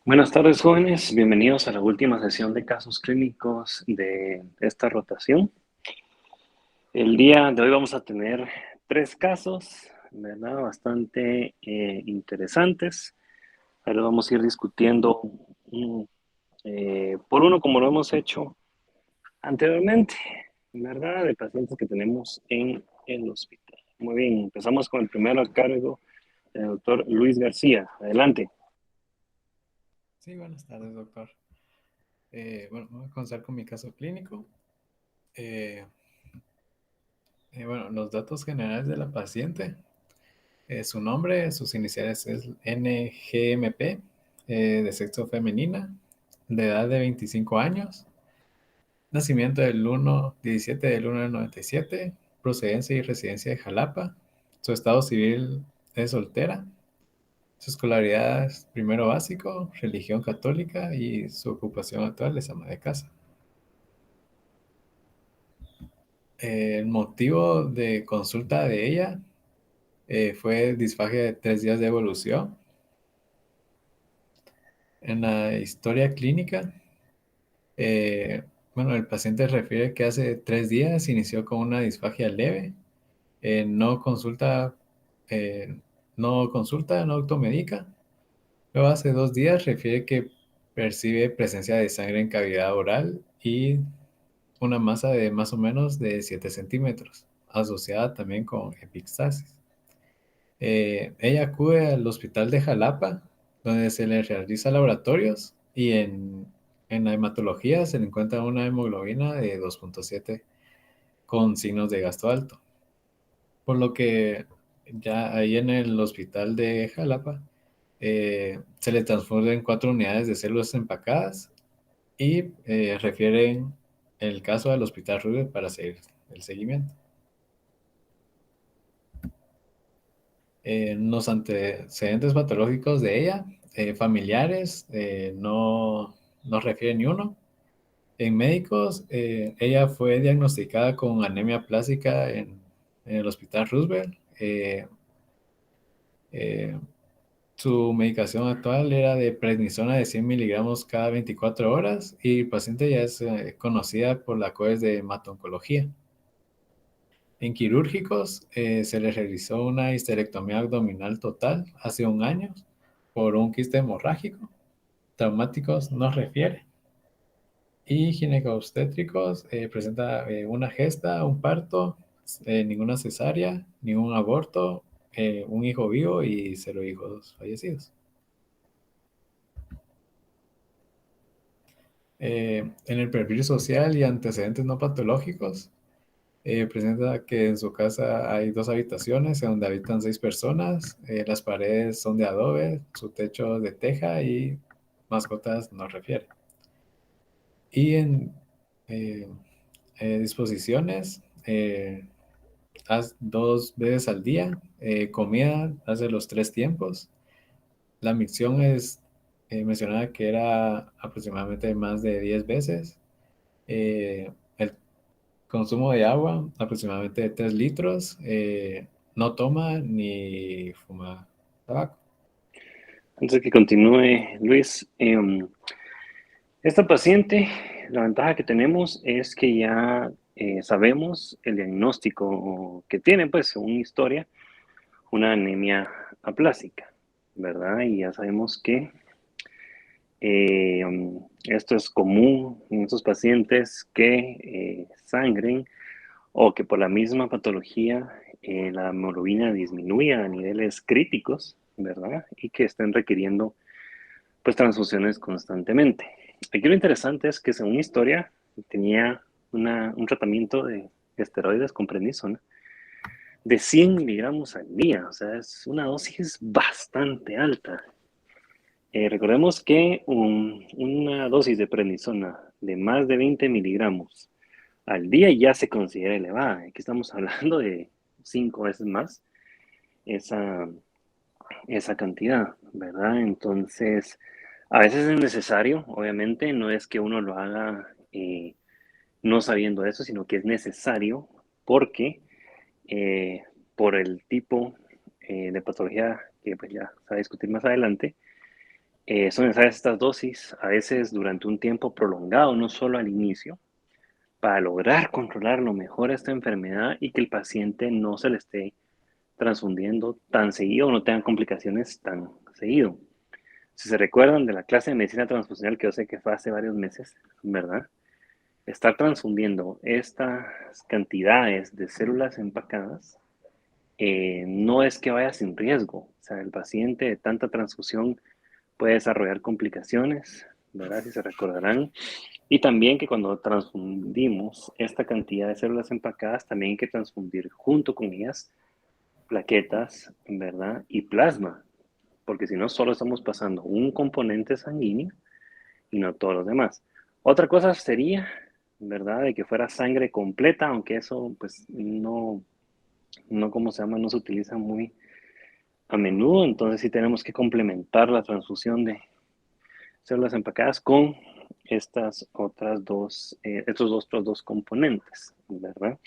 Buenas tardes, jóvenes. Bienvenidos a la última sesión de casos clínicos de esta rotación. El día de hoy vamos a tener tres casos, ¿verdad? Bastante interesantes. Ahí lo vamos a ir discutiendo por uno, como lo hemos hecho anteriormente, ¿verdad? De pacientes que tenemos en el hospital. Muy bien, empezamos con el primero a cargo, el doctor Luis García. Adelante. Sí, buenas tardes, doctor. Bueno, voy a comenzar con mi caso clínico. Eh, bueno, los datos generales de la paciente. Su nombre, sus iniciales es NGMP, de sexo femenina, de edad de 25 años, nacimiento del 1-17 del 1 del 97, procedencia y residencia de Jalapa, su estado civil es soltera, su escolaridad es primero básico, religión católica y su ocupación actual es ama de casa. El motivo de consulta de ella fue disfagia de 3 días de evolución. En la historia clínica, bueno, el paciente refiere que hace 3 días inició con una disfagia leve, no consulta, eh, no automedica. Luego hace 2 días refiere que percibe presencia de sangre en cavidad oral y una masa de más o menos de 7 centímetros, asociada también con epistaxis. Ella acude al hospital de Jalapa, donde se le realiza laboratorios y en la hematología se le encuentra una hemoglobina de 2,7 con signos de gasto alto. Por lo que ya ahí en el hospital de Jalapa se le transfunden 4 unidades de células empacadas y refieren el caso al hospital Ruber para seguir el seguimiento. Los antecedentes patológicos de ella, familiares, no refiere ni uno. En médicos, ella fue diagnosticada con anemia plástica en el Hospital Roosevelt. Eh, Su medicación actual era de prednisona de 100 miligramos cada 24 horas y el paciente ya es conocida por la COES de hemato-oncología. En quirúrgicos, se le realizó una histerectomía abdominal total hace un año por un quiste hemorrágico. Traumáticos no refiere. Y ginecobstétricos presenta una gesta, un parto, ninguna cesárea, ningún aborto, un hijo vivo y 0 hijos fallecidos. En el perfil social y antecedentes no patológicos, presenta que en su casa hay 2 habitaciones en donde habitan 6 personas. Las paredes son de adobe, su techo de teja y mascotas no refiere. Y en eh, disposiciones, haz 2 veces al día, comida hace los 3 tiempos. La micción es mencionada que era aproximadamente más de 10 veces. El consumo de agua, aproximadamente de 3 litros. No toma ni fuma tabaco. Antes de que continúe, Luis, esta paciente, la ventaja que tenemos es que ya sabemos el diagnóstico que tiene, pues, según historia, una anemia aplásica, ¿verdad? Y ya sabemos que esto es común en estos pacientes que sangren o que por la misma patología la hemoglobina disminuya a niveles críticos, ¿verdad? Y que estén requiriendo pues transfusiones constantemente. Aquí lo interesante es que según historia tenía un tratamiento de esteroides con prednisona de 100 miligramos al día, o sea, es una dosis bastante alta. Recordemos que una dosis de prednisona de más de 20 miligramos al día ya se considera elevada. Aquí estamos hablando de 5 veces más esa, esa cantidad, ¿verdad? Entonces, a veces es necesario, obviamente, no es que uno lo haga no sabiendo eso, sino que es necesario porque eh, por el tipo de patología que pues, ya se va a discutir más adelante, Son necesarias estas dosis, a veces durante un tiempo prolongado, no solo al inicio, para lograr controlar lo mejor esta enfermedad y que el paciente no se le esté transfundiendo tan seguido o no tenga complicaciones tan seguido. Si se recuerdan de la clase de medicina transfusional que yo sé que fue hace varios meses, ¿verdad? Estar transfundiendo estas cantidades de células empacadas no es que vaya sin riesgo. O sea, el paciente de tanta transfusión puede desarrollar complicaciones, ¿verdad? Si se recordarán. Y también que cuando transfundimos esta cantidad de células empacadas, también hay que transfundir junto con ellas plaquetas, ¿verdad? Y plasma, porque si no, solo estamos pasando un componente sanguíneo y no todos los demás. Otra cosa sería, ¿verdad? De que fuera sangre completa, aunque eso, pues, no, ¿cómo se llama? No se utiliza muy a menudo, entonces sí tenemos que complementar la transfusión de células empacadas con estos otros dos componentes, ¿verdad?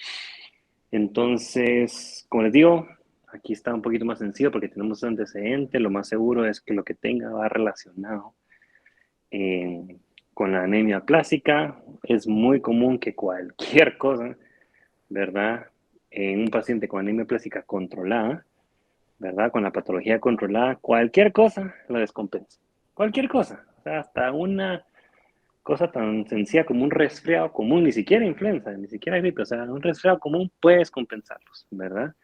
Entonces, como les digo, aquí está un poquito más sencillo porque tenemos un antecedente. Lo más seguro es que lo que tenga va relacionado eh, con la anemia plástica. Es muy común que cualquier cosa, ¿verdad? En un paciente con anemia plástica controlada, ¿verdad? Con la patología controlada, cualquier cosa lo descompensa. Cualquier cosa. O sea, hasta una cosa tan sencilla como un resfriado común, ni siquiera influenza, ni siquiera gripe, o sea, un resfriado común puedes compensarlos, ¿verdad?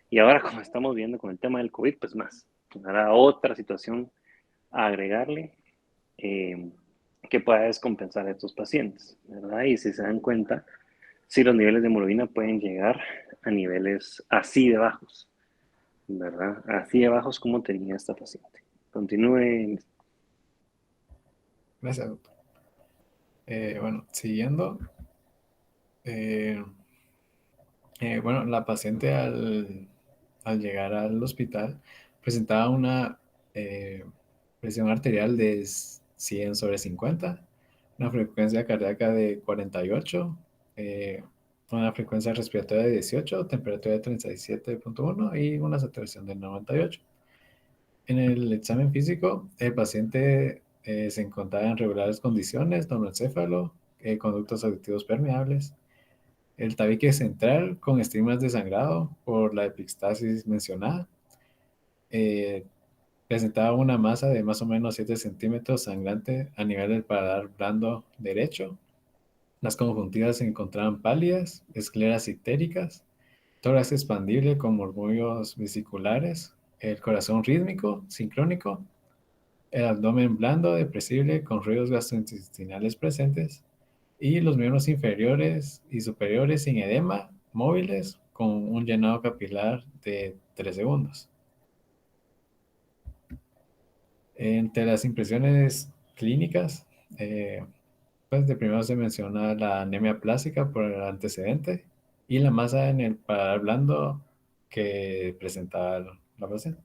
Y ahora como estamos viendo con el tema del COVID, pues más. Ahora otra situación a agregarle eh, que pueda descompensar a estos pacientes, ¿verdad? Y si se dan cuenta, si los niveles de hemoglobina pueden llegar a niveles así de bajos, ¿verdad? Así de bajos como tenía esta paciente. Continúe. Gracias, doctor. Bueno, siguiendo, eh, bueno, la paciente al llegar al hospital presentaba una eh, presión arterial de 100/50, una frecuencia cardíaca de 48, una frecuencia respiratoria de 18, temperatura de 37,1 y una saturación de 98. En el examen físico, el paciente se encontraba en regulares condiciones, donoencéfalo, conductos auditivos permeables, el tabique central con estigmas de sangrado por la epistasis mencionada. eh, Presentaba una masa de más o menos 7 centímetros sangrante a nivel del paladar blando derecho. Las conjuntivas se encontraban pálidas, escleras ictéricas, tórax expandible con murmullos vesiculares, el corazón rítmico, sincrónico, el abdomen blando, depresible, con ruidos gastrointestinales presentes, y los miembros inferiores y superiores sin edema, móviles, con un llenado capilar de 3 segundos. Entre las impresiones clínicas, pues de primero se menciona la anemia plástica por el antecedente y la masa en el paladar blando que presentaba la paciente.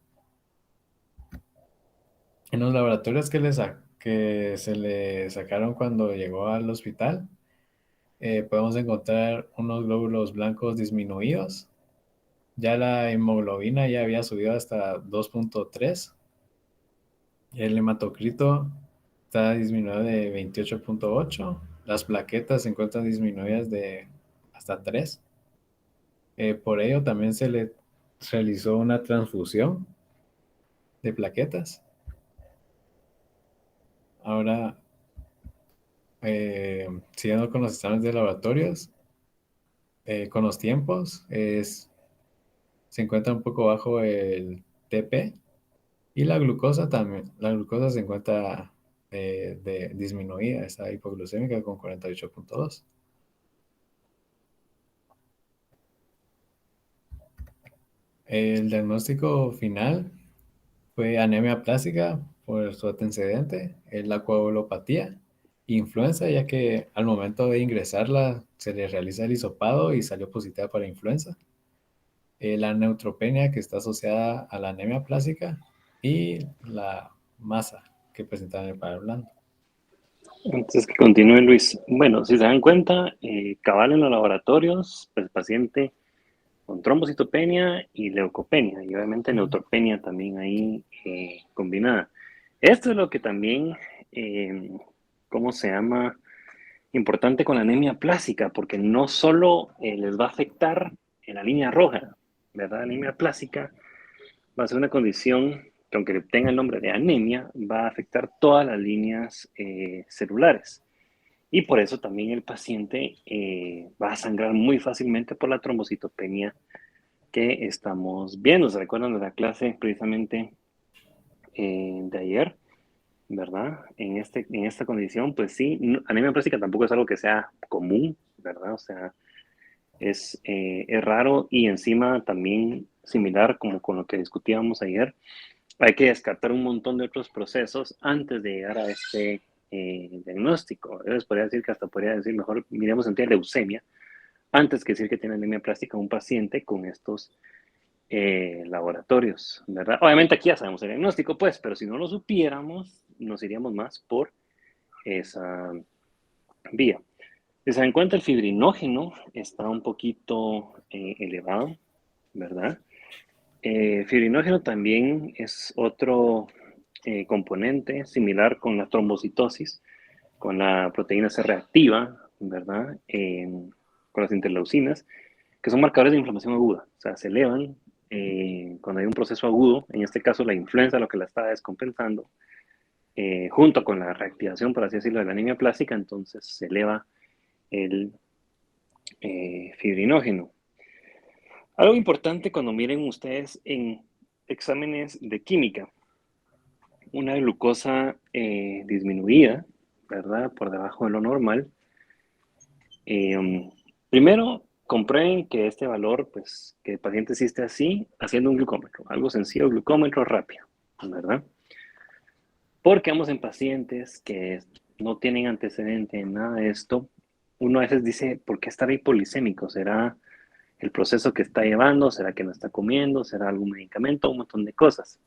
En los laboratorios que se le sacaron cuando llegó al hospital, podemos encontrar unos glóbulos blancos disminuidos. Ya la hemoglobina ya había subido hasta 2,3. El hematocrito está disminuido de 28,8. Las plaquetas se encuentran disminuidas de hasta 3. Por ello también se le realizó una transfusión de plaquetas. Ahora, siguiendo con los exámenes de laboratorios, con los tiempos, se encuentra un poco bajo el TP y la glucosa también. La glucosa se encuentra disminuida, está hipoglucémica con 48,2. El diagnóstico final fue anemia plástica por su antecedente, la coagulopatía, influenza, ya que al momento de ingresarla se le realiza el hisopado y salió positiva para influenza. La neutropenia que está asociada a la anemia plástica y la masa que presentaba en el paladar blando. Entonces, que continúe Luis. Bueno, si se dan cuenta, cabal en los laboratorios, pues el paciente con trombocitopenia y leucopenia, y obviamente neutropenia también ahí combinada. Esto es lo que también, eh, ¿cómo se llama? Importante con la anemia plástica, porque no solo les va a afectar en la línea roja, ¿verdad? La anemia plástica va a ser una condición que, aunque tenga el nombre de anemia, va a afectar todas las líneas celulares. Y por eso también el paciente va a sangrar muy fácilmente por la trombocitopenia que estamos viendo. ¿Se recuerdan de la clase precisamente de ayer? ¿Verdad? En esta condición, pues sí, anemia plástica tampoco es algo que sea común, ¿verdad? O sea, es raro y encima también similar como con lo que discutíamos ayer, hay que descartar un montón de otros procesos antes de llegar a este diagnóstico. Yo les podría decir que hasta podría decir, mejor miremos en leucemia, antes que decir que tiene anemia plástica un paciente con estos laboratorios, ¿verdad? Obviamente aquí ya sabemos el diagnóstico, pues, pero si no lo supiéramos, nos iríamos más por esa vía. Si se dan cuenta, el fibrinógeno está un poquito elevado, ¿verdad? Fibrinógeno también es otro componente similar con la trombocitosis, con la proteína C reactiva, ¿verdad? Con las interleucinas, que son marcadores de inflamación aguda. O sea, se elevan cuando hay un proceso agudo, en este caso la influenza, lo que la está descompensando, junto con la reactivación, por así decirlo, de la anemia plástica, entonces se eleva el fibrinógeno. Algo importante cuando miren ustedes en exámenes de química, una glucosa disminuida, ¿verdad? Por debajo de lo normal. Primero, comprueben que este valor, pues, que el paciente sí esté así, haciendo un glucómetro, algo sencillo, glucómetro rápido, ¿verdad? Porque vamos en pacientes que no tienen antecedente en nada de esto. Uno a veces dice, ¿por qué estar hipolicémico? ¿Será el proceso que está llevando? ¿Será que no está comiendo? ¿Será algún medicamento? Un montón de cosas.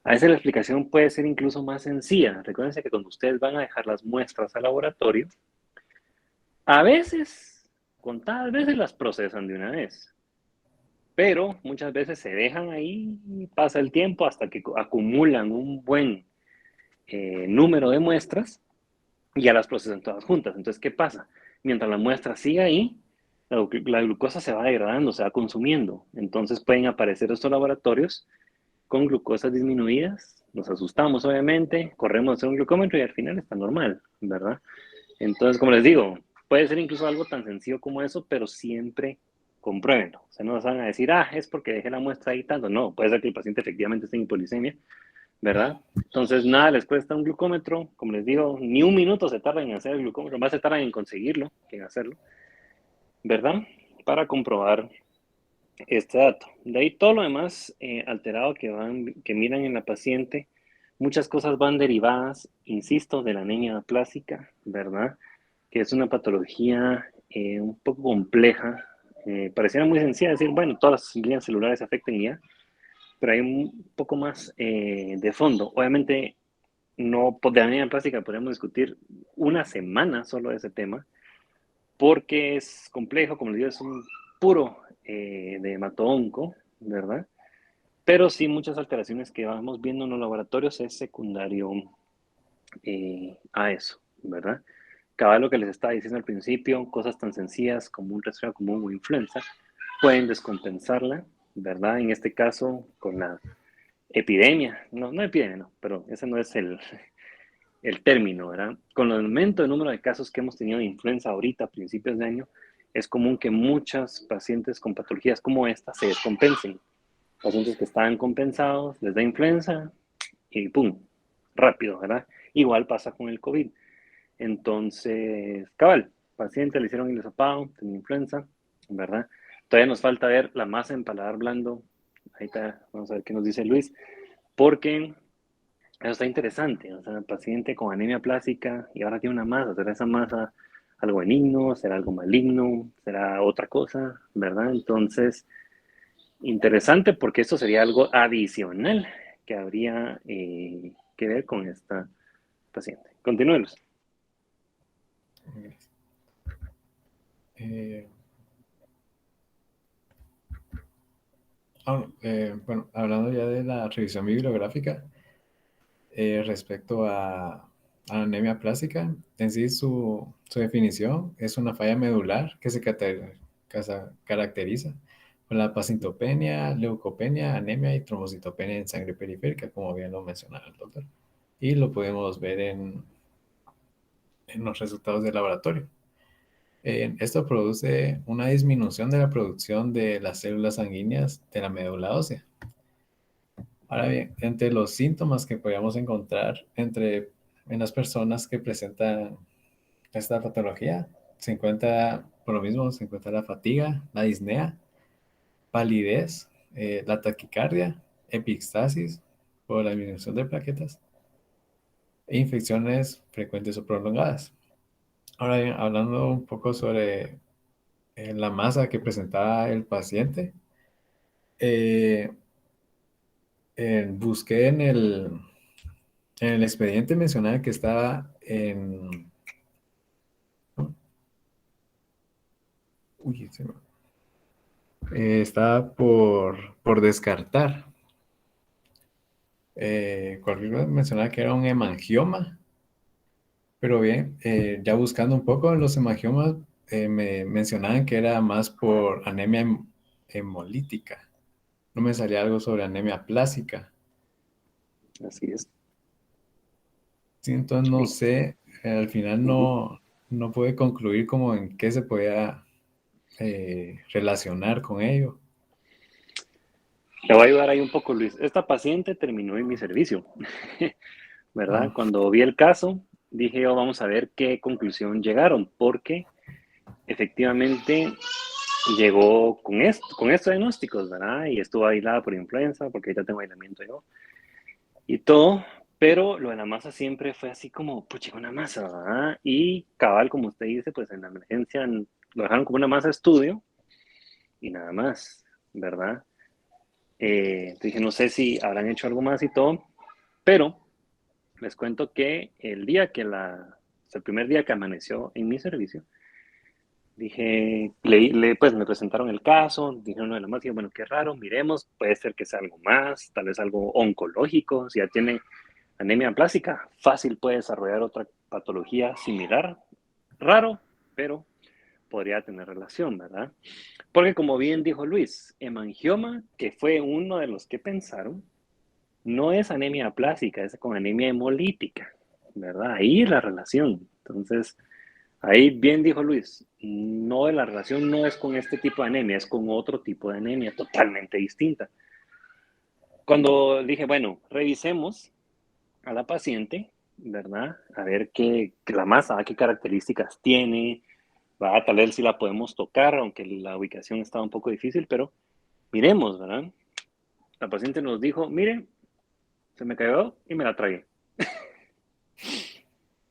A veces la explicación puede ser incluso más sencilla. Recuerden que cuando ustedes van a dejar las muestras al laboratorio, a veces, contadas veces las procesan de una vez, pero muchas veces se dejan ahí y pasa el tiempo hasta que acumulan un buen número de muestras y ya las procesan todas juntas. Entonces, ¿qué pasa? Mientras la muestra sigue ahí, la glucosa se va degradando, se va consumiendo. Entonces pueden aparecer estos laboratorios con glucosas disminuidas, nos asustamos obviamente, corremos a hacer un glucómetro y al final está normal, ¿verdad? Entonces, como les digo, puede ser incluso algo tan sencillo como eso, pero siempre compruébenlo. O sea, no van a decir, ah, es porque dejé la muestra ahí tanto. No, puede ser que el paciente efectivamente esté en hipolicemia, ¿verdad? Entonces, nada les cuesta un glucómetro. Como les digo, ni un minuto se tarda en hacer el glucómetro, más se tarda en conseguirlo que en hacerlo, ¿verdad? Para comprobar este dato. De ahí todo lo demás alterado que miran en la paciente, muchas cosas van derivadas, insisto, de la anemia plástica, ¿verdad? Que es una patología un poco compleja. Pareciera muy sencilla decir, bueno, todas las líneas celulares afectan ya, pero hay un poco más de fondo. Obviamente, no de anemia plástica podemos discutir una semana solo de ese tema, porque es complejo, como les digo, es un puro de hemato-onco, ¿verdad? Pero sí muchas alteraciones que vamos viendo en los laboratorios es secundario a eso, ¿verdad? Cada lo que les estaba diciendo al principio, cosas tan sencillas como un resfriado común o influenza, pueden descompensarla, ¿verdad? En este caso, con la epidemia, no epidemia, no, pero ese no es el término, ¿verdad? Con el aumento del número de casos que hemos tenido de influenza ahorita, a principios de año, es común que muchos pacientes con patologías como esta se descompensen. Pacientes que estaban compensados, les da influenza y ¡pum! Rápido, ¿verdad? Igual pasa con el COVID. Entonces, cabal, paciente le hicieron el hisopado, tenía influenza, ¿verdad? Todavía nos falta ver la masa en paladar blando. Ahí está, vamos a ver qué nos dice Luis, porque eso está interesante. O sea, el paciente con anemia plástica y ahora tiene una masa. ¿Será esa masa algo benigno? ¿Será algo maligno? ¿Será otra cosa? ¿Verdad? Entonces, interesante porque esto sería algo adicional que habría que ver con esta paciente. Continuemos. Eh, bueno, hablando ya de la revisión bibliográfica, respecto a anemia plástica. En sí, su definición es una falla medular que se caracteriza por la pancitopenia, leucopenia, anemia y trombocitopenia en sangre periférica, como bien lo mencionaba el doctor. Y lo podemos ver en los resultados del laboratorio. Esto produce una disminución de la producción de las células sanguíneas de la médula ósea. Ahora bien, entre los síntomas que podríamos encontrar en las personas que presentan esta patología, por lo mismo, se encuentra la fatiga, la disnea, palidez, la taquicardia, epistasis por la disminución de plaquetas e infecciones frecuentes o prolongadas. Ahora bien, hablando un poco sobre la masa que presentaba el paciente, eh, busqué en el expediente, mencionaba que estaba uy, estaba por descartar. Cualquier mencionaba que era un hemangioma, pero bien, ya buscando un poco en los hemangiomas, me mencionaban que era más por anemia hemolítica. No me salía algo sobre anemia plástica. Así es. Sí, entonces no Y, sé, al final ujú. no pude concluir como en qué se podía relacionar con ello. Te voy a ayudar ahí un poco, Luis. Esta paciente terminó en mi servicio, ¿verdad? Ah, Cuando vi el caso, dije, oh, vamos a ver qué conclusión llegaron, porque efectivamente llegó con estos diagnósticos, ¿verdad? Y estuvo aislada por influenza, porque ahorita tengo aislamiento yo, y todo, pero lo de la masa siempre fue así como, pues una masa, ¿verdad? Y cabal, como usted dice, pues en la emergencia lo dejaron como una masa de estudio y nada más, ¿verdad? Dije, no sé si habrán hecho algo más y todo, pero les cuento que el primer día que amaneció en mi servicio, dije, pues me presentaron el caso, dijeron lo de la masa, y yo, bueno, qué raro, miremos, puede ser que sea algo más, tal vez algo oncológico, si ya tiene anemia plástica, fácil puede desarrollar otra patología similar, raro, pero podría tener relación, ¿verdad? Porque como bien dijo Luis, hemangioma, que fue uno de los que pensaron, no es anemia plástica, es con anemia hemolítica, ¿verdad? Ahí es la relación. Entonces, ahí bien dijo Luis, no, la relación no es con este tipo de anemia, es con otro tipo de anemia totalmente distinta. Cuando dije, bueno, revisemos a la paciente, ¿verdad? A ver qué la masa, qué características tiene, ¿verdad? Tal vez si la podemos tocar, aunque la ubicación estaba un poco difícil, pero miremos, ¿verdad? La paciente nos dijo, mire, se me cayó y me la tragué.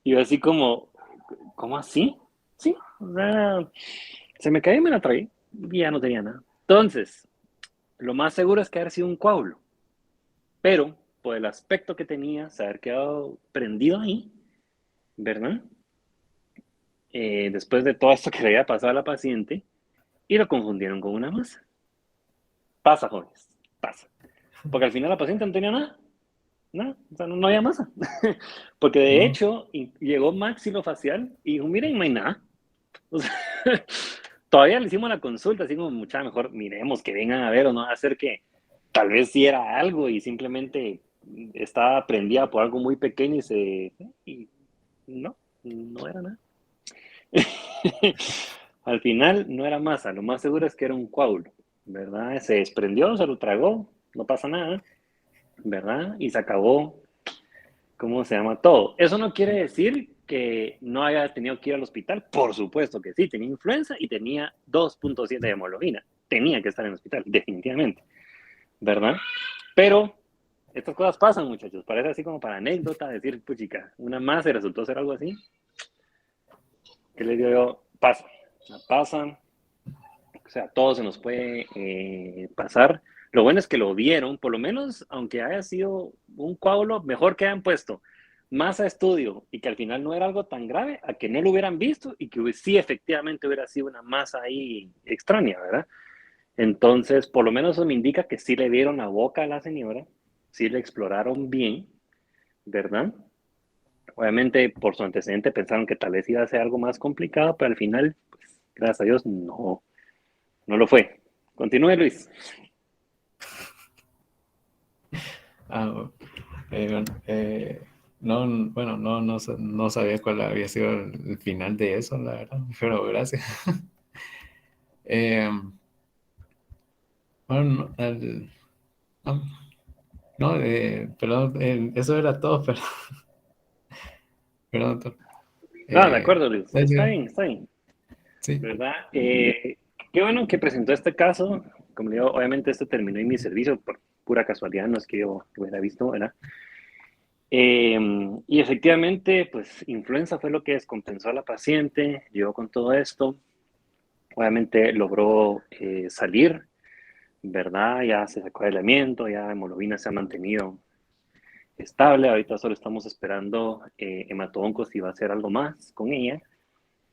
Y yo así como, ¿cómo así? Sí, o sea, se me cayó y me la tragué y ya no tenía nada. Entonces, lo más seguro es que haya sido un coágulo, pero por el aspecto que tenía, se haber quedado prendido ahí, ¿verdad? Después de todo esto que le había pasado a la paciente, y lo confundieron con una masa. Pasa, jóvenes, pasa. Porque al final la paciente no tenía nada, nada, o sea, no había masa. Porque de no, hecho, llegó maxilofacial y dijo, miren, no hay nada. O sea, todavía le hicimos la consulta, así como mucha mejor miremos que vengan a ver o no a hacer que tal vez sí era algo y simplemente estaba prendida por algo muy pequeño y no era nada. Al final no era masa, lo más seguro es que era un coágulo, ¿verdad? Se desprendió, se lo tragó, no pasa nada, ¿verdad? Y se acabó, ¿cómo se llama? Todo. Eso no quiere decir que no haya tenido que ir al hospital. Por supuesto que sí, tenía influenza y tenía 2.7 de hemoglobina. Tenía que estar en el hospital, definitivamente, ¿verdad? Pero estas cosas pasan, muchachos. Parece así como para anécdota, decir, pues chica, una más y resultó ser algo así. ¿Qué les digo yo? Pasa, pasan. O sea, todo se nos puede pasar. Lo bueno es que lo vieron, por lo menos, aunque haya sido un coágulo, mejor que hayan puesto más a estudio y que al final no era algo tan grave, a que no lo hubieran visto y que sí efectivamente hubiera sido una masa ahí extraña, ¿verdad? Entonces, por lo menos eso me indica que sí le dieron la boca a la señora, sí le exploraron bien, ¿verdad? Obviamente, por su antecedente pensaron que tal vez iba a ser algo más complicado, pero al final, pues, gracias a Dios, no lo fue. Continúe, Luis. Ah, bueno, no, bueno, no sabía cuál había sido el final de eso, la verdad, pero gracias. Eh, bueno, no, no, perdón, eso era todo, pero, perdón, doctor. No, de acuerdo, Luis. Sí, Está bien, está bien. sí, ¿Verdad? Qué bueno que presentó este caso. Como le digo, obviamente este terminó en mi servicio por pura casualidad, no es que yo lo hubiera visto, ¿verdad? Y efectivamente, pues influenza fue lo que descompensó a la paciente, llegó con todo esto, obviamente logró salir, ¿verdad? Ya se sacó el aislamiento, ya la hemoglobina se ha mantenido estable, ahorita solo estamos esperando hematoncos si va a hacer algo más con ella,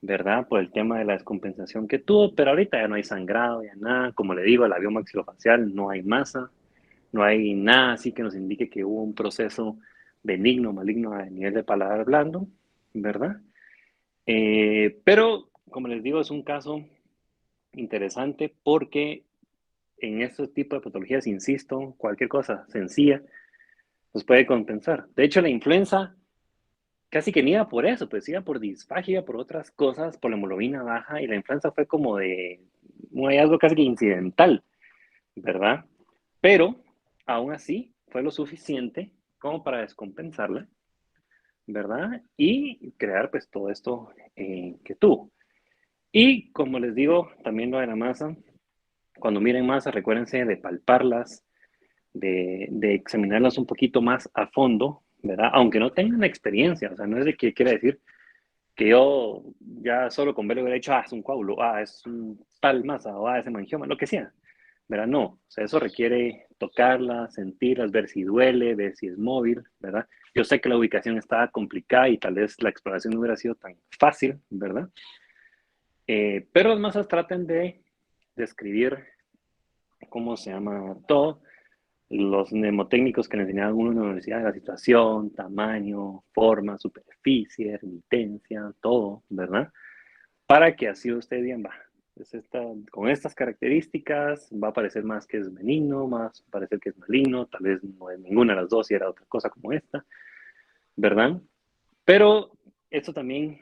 ¿verdad? Por el tema de la descompensación que tuvo, pero ahorita ya no hay sangrado, ya nada, como le digo, la biomaxilofacial no hay masa, no hay nada así que nos indique que hubo un proceso benigno, maligno a nivel de paladar blando, ¿verdad? Pero, como les digo, es un caso interesante porque en estos tipos de patologías, insisto, cualquier cosa sencilla nos puede compensar. De hecho, la influenza casi que ni iba por eso, pues iba por disfagia, por otras cosas, por la hemoglobina baja, y la influenza fue como de un hallazgo casi que incidental, ¿verdad? Pero, aún así, fue lo suficiente como para descompensarla, ¿verdad? Y crear pues todo esto que tuvo. Y como les digo, también lo de la masa, cuando miren masa, recuérdense de palparlas, de examinarlas un poquito más a fondo, ¿verdad? Aunque no tengan experiencia, o sea, no es de que quiera decir que yo ya solo con verlo hubiera dicho, es un coágulo, es un tal masa, o es hemangioma, lo que sea, ¿verdad? No, o sea, eso requiere tocarlas, sentirlas, ver si duele, ver si es móvil, ¿verdad? Yo sé que la ubicación estaba complicada y tal vez la exploración no hubiera sido tan fácil, ¿verdad? Pero las masas traten de describir cómo se llama todo, los mnemotécnicos que le enseñaban uno en la universidad, la situación, tamaño, forma, superficie, remitencia, todo, ¿verdad? Para que así usted diga, va, con estas características va a parecer más que es benigno, más va a parecer que es maligno, tal vez no es ninguna de las dos y era otra cosa como esta, ¿verdad? Pero esto también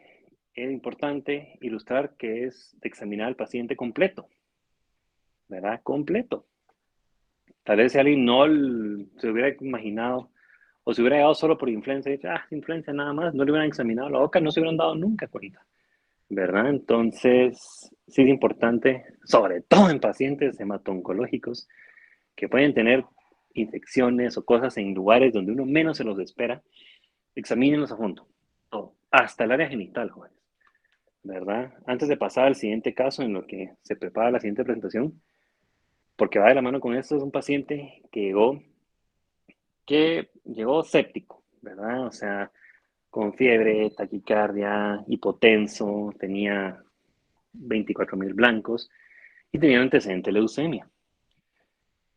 es importante ilustrar que es examinar al paciente completo, ¿verdad? Completo. Tal vez si alguien no se hubiera imaginado o se hubiera dado solo por influenza y dicho, influenza nada más, no le hubieran examinado la boca, no se hubieran dado nunca cuenta. ¿Verdad? Entonces, sí es importante, sobre todo en pacientes hemato-oncológicos, que pueden tener infecciones o cosas en lugares donde uno menos se los espera, examínenlos a fondo, todo, hasta el área genital, jóvenes, ¿verdad? Antes de pasar al siguiente caso en lo que se prepara la siguiente presentación, porque va de la mano con esto, es un paciente que llegó séptico, ¿verdad? O sea, con fiebre, taquicardia, hipotenso, tenía 24.000 blancos y tenía un antecedente de leucemia.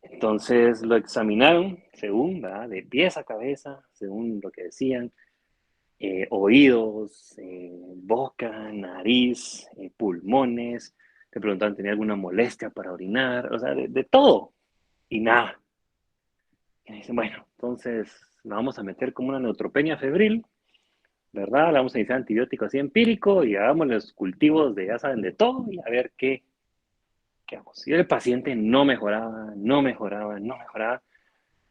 Entonces lo examinaron según, ¿verdad? De pies a cabeza, según lo que decían, oídos, boca, nariz, pulmones, le preguntaban, ¿tenía alguna molestia para orinar? O sea, de todo y nada. Y dicen, bueno, entonces la vamos a meter como una neutropenia febril, ¿verdad? Le vamos a iniciar antibiótico así empírico y hagamos los cultivos de, ya saben, de todo y a ver qué hagamos. Y el paciente no mejoraba, no mejoraba, no mejoraba.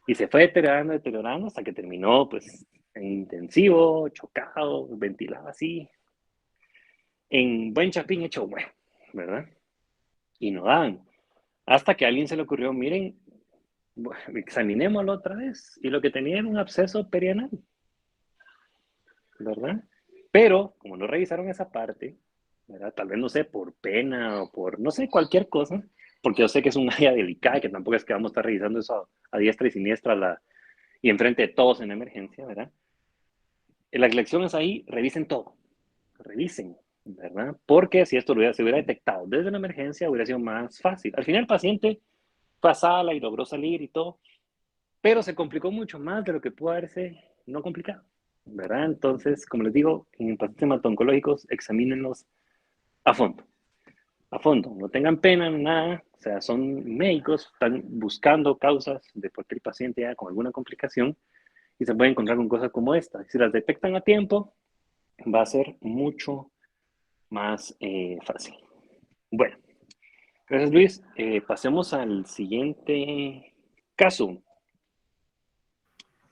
Y se fue deteriorando, deteriorando hasta que terminó, pues, en intensivo, chocado, ventilado así, en buen chapín hecho bueno, ¿verdad? Y no daban. Hasta que a alguien se le ocurrió, miren, examinémoslo otra vez. Y lo que tenía era un absceso perianal, ¿verdad? Pero, como no revisaron esa parte, ¿verdad? Tal vez, no sé, por pena o por, no sé, cualquier cosa, porque yo sé que es un área delicada, que tampoco es que vamos a estar revisando eso a diestra y siniestra y enfrente de todos en emergencia, ¿verdad? La lección es ahí, revisen todo, revisen, ¿verdad? Porque si esto se hubiera detectado desde la emergencia, hubiera sido más fácil. Al final el paciente fue a sala y logró salir y todo, pero se complicó mucho más de lo que pudo haberse no complicado, ¿verdad? Entonces, como les digo, en pacientes hemato-oncológicos, examínenlos a fondo. A fondo, no tengan pena, nada, o sea, son médicos, están buscando causas de por qué el paciente ya con alguna complicación y se puede encontrar con cosas como esta. Si las detectan a tiempo, va a ser mucho más fácil. Bueno, gracias Luis. Pasemos al siguiente caso.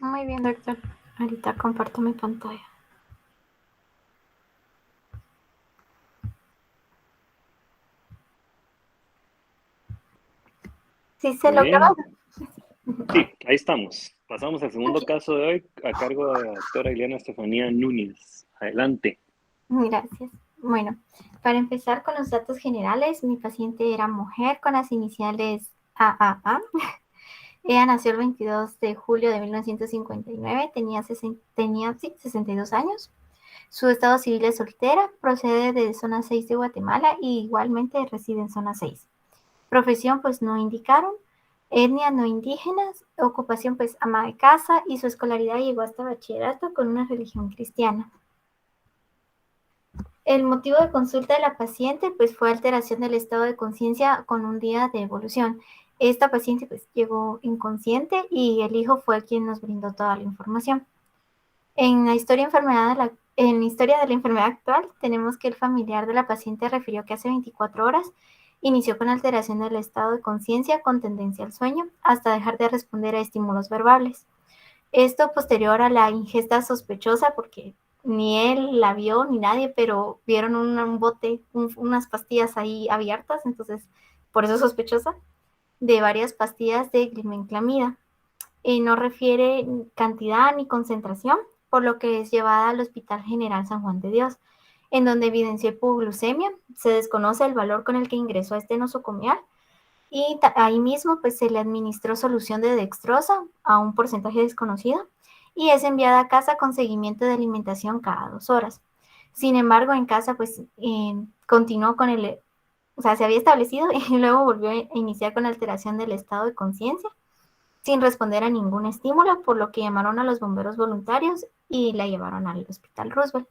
Muy bien, doctor. Ahorita comparto mi pantalla. ¿Sí se Muy lo grabó? bien. Sí, ahí estamos. Pasamos al segundo caso de hoy a cargo de la doctora Ileana Estefanía Núñez. Adelante. Gracias. Bueno, para empezar con los datos generales, mi paciente era mujer con las iniciales AAA. Ella nació el 22 de julio de 1959, tenía 62 años. Su estado civil es soltera, procede de zona 6 de Guatemala y igualmente reside en zona 6. Profesión pues no indicaron, etnia no indígenas, ocupación pues ama de casa y su escolaridad llegó hasta bachillerato con una religión cristiana. El motivo de consulta de la paciente pues fue alteración del estado de conciencia con un día de evolución. Esta paciente pues llegó inconsciente y el hijo fue quien nos brindó toda la información. En la historia de la enfermedad actual tenemos que el familiar de la paciente refirió que hace 24 horas inició con alteración del estado de conciencia con tendencia al sueño hasta dejar de responder a estímulos verbales. Esto posterior a la ingesta sospechosa porque ni él la vio ni nadie, pero vieron un bote, unas pastillas ahí abiertas, entonces por eso sospechosa, de varias pastillas de glimenclamida. No refiere cantidad ni concentración, por lo que es llevada al Hospital General San Juan de Dios, en donde evidenció hipoglucemia. Se desconoce el valor con el que ingresó a este nosocomial y ahí mismo pues se le administró solución de dextrosa a un porcentaje desconocido y es enviada a casa con seguimiento de alimentación cada 2 horas. Sin embargo, en casa pues continuó con o sea, se había establecido y luego volvió a iniciar con alteración del estado de conciencia sin responder a ningún estímulo, por lo que llamaron a los bomberos voluntarios y la llevaron al Hospital Roosevelt.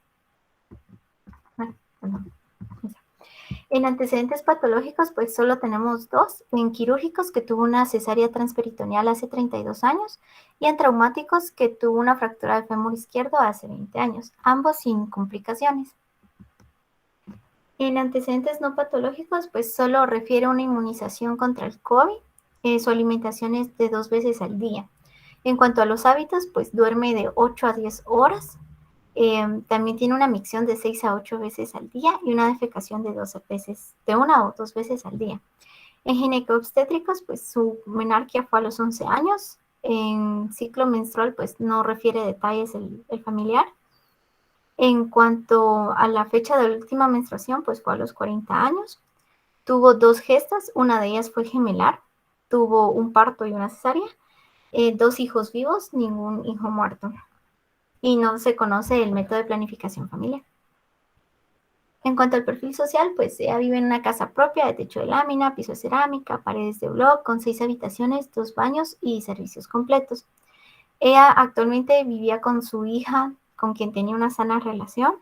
En antecedentes patológicos, pues solo tenemos 2, en quirúrgicos que tuvo una cesárea transperitoneal hace 32 años y en traumáticos que tuvo una fractura del fémur izquierdo hace 20 años, ambos sin complicaciones. En antecedentes no patológicos, pues solo refiere a una inmunización contra el COVID, su alimentación es de 2 veces al día. En cuanto a los hábitos, pues duerme de 8 a 10 horas. También tiene una micción de 6 a 8 veces al día y una defecación de 1 o 2 veces al día. En ginecobstétricos, pues su menarquia fue a los 11 años. En ciclo menstrual, pues no refiere detalles el familiar. En cuanto a la fecha de la última menstruación, pues fue a los 40 años. Tuvo 2 gestas, una de ellas fue gemelar. Tuvo un parto y una cesárea. 2 hijos vivos, ningún hijo muerto. Y no se conoce el método de planificación familiar. En cuanto al perfil social, pues ella vive en una casa propia de techo de lámina, piso de cerámica, paredes de bloc, con 6 habitaciones, 2 baños y servicios completos. Ella actualmente vivía con su hija, con quien tenía una sana relación,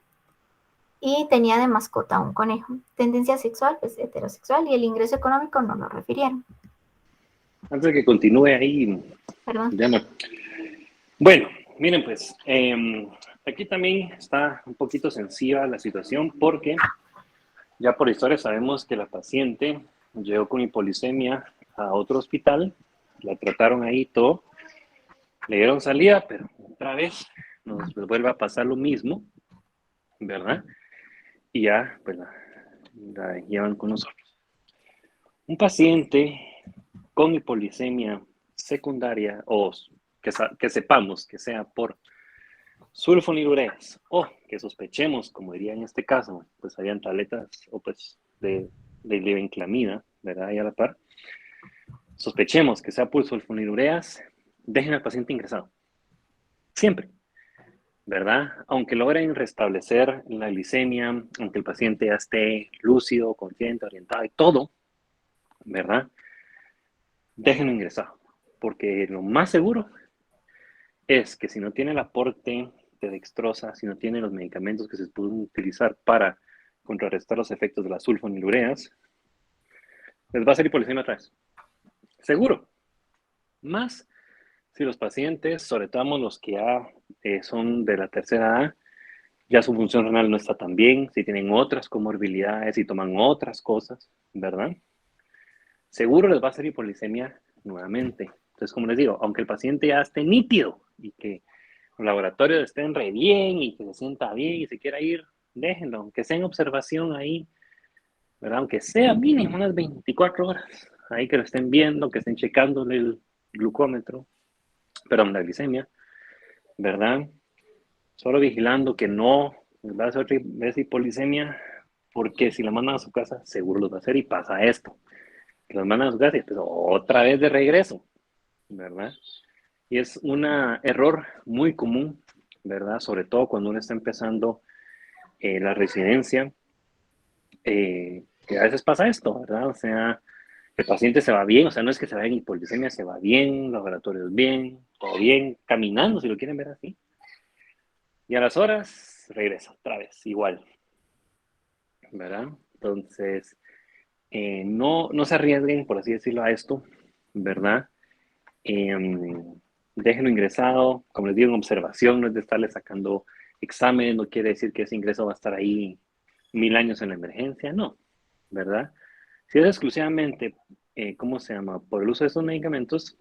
y tenía de mascota un conejo. Tendencia sexual, pues heterosexual, y el ingreso económico no lo refirieron. Antes de que continúe ahí, Perdón. Diana. Bueno, miren pues, aquí también está un poquito sencilla la situación porque ya por historia sabemos que la paciente llegó con hipolisemia a otro hospital, la trataron ahí todo, le dieron salida, pero otra vez nos vuelve a pasar lo mismo, ¿verdad? Y ya, pues la llevan con nosotros. Un paciente con hipolisemia secundaria o que sepamos que sea por sulfonilureas o que sospechemos, como diría en este caso, pues habían tabletas o pues de glibenclamida, ¿verdad? Ahí a la par. Sospechemos que sea por sulfonilureas, dejen al paciente ingresado. Siempre, ¿verdad? Aunque logren restablecer la glicemia, aunque el paciente ya esté lúcido, consciente, orientado y todo, ¿verdad? Déjenlo ingresado. porque lo más seguro es que si no tiene el aporte de dextrosa, si no tiene los medicamentos que se pueden utilizar para contrarrestar los efectos de las sulfonilureas, les va a hacer hipoglucemia otra vez. Seguro. Más si los pacientes, sobre todo los que ya son de la tercera edad, ya su función renal no está tan bien, si tienen otras comorbilidades, si toman otras cosas, ¿verdad? Seguro les va a hacer hipoglucemia nuevamente. Entonces, como les digo, aunque el paciente ya esté nítido y que los laboratorios estén re bien y que se sienta bien y se quiera ir, déjenlo, aunque sea en observación ahí, ¿verdad? Aunque sea mínimo unas 24 horas, ahí que lo estén viendo, que estén checándole el glucómetro, perdón, la glicemia, ¿verdad? Solo vigilando que no les va a hacer otra vez hipoglicemia, porque si la mandan a su casa, seguro los va a hacer y pasa esto. Que los mandan a su casa y pues otra vez de regreso, ¿verdad? Y es un error muy común, ¿verdad? Sobre todo cuando uno está empezando la residencia, que a veces pasa esto, ¿verdad? O sea, el paciente se va bien, o sea, no es que se vaya en hipoglicemia, se va bien, laboratorios bien, todo bien, caminando, si lo quieren ver así. Y a las horas regresa otra vez, igual, ¿verdad? Entonces, no se arriesguen, por así decirlo, a esto, ¿verdad? Déjenlo ingresado, como les digo, en observación, no es de estarle sacando exámenes, no quiere decir que ese ingreso va a estar ahí 1000 años en la emergencia, no, ¿verdad? Si es exclusivamente, ¿cómo se llama? Por el uso de estos medicamentos,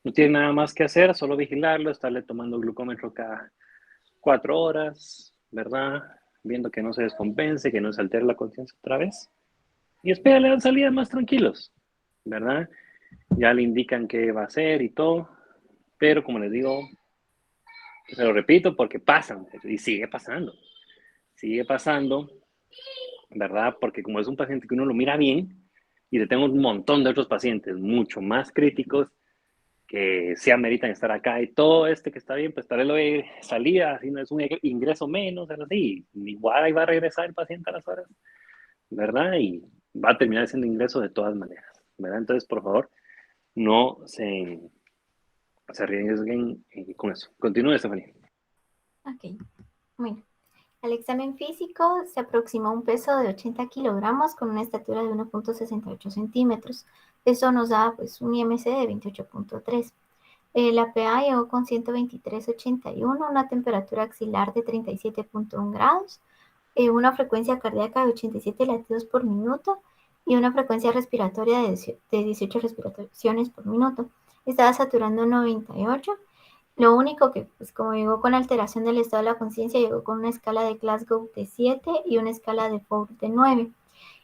no tiene nada más que hacer, solo vigilarlo, estarle tomando glucómetro cada 4 horas, ¿verdad? Viendo que no se descompense, que no se altere la conciencia otra vez. Y espera, le dan salida más tranquilos, ¿verdad? Ya le indican qué va a hacer y todo. Pero como les digo, se lo repito porque pasan y sigue pasando. Sigue pasando, ¿verdad? Porque como es un paciente que uno lo mira bien y le tengo un montón de otros pacientes mucho más críticos que sí ameritan estar acá y todo este que está bien, pues tal vez lo de salida, si no es un ingreso menos, así, igual ahí va a regresar el paciente a las horas, ¿verdad? Y va a terminar siendo ingreso de todas maneras, ¿verdad? Entonces, por favor, no se arriesguen con eso. Continúe, Estefanía. Ok, bueno. El examen físico se aproximó a un peso de 80 kilogramos con una estatura de 1.68 centímetros. Eso nos da pues un IMC de 28.3. La PA llegó con 123.81, una temperatura axilar de 37.1 grados, una frecuencia cardíaca de 87 latidos por minuto y una frecuencia respiratoria de 18 respiraciones por minuto. Estaba saturando 98. Lo único que, pues como llegó con alteración del estado de la conciencia, llegó con una escala de Glasgow de 7 y una escala de Foucault de 9.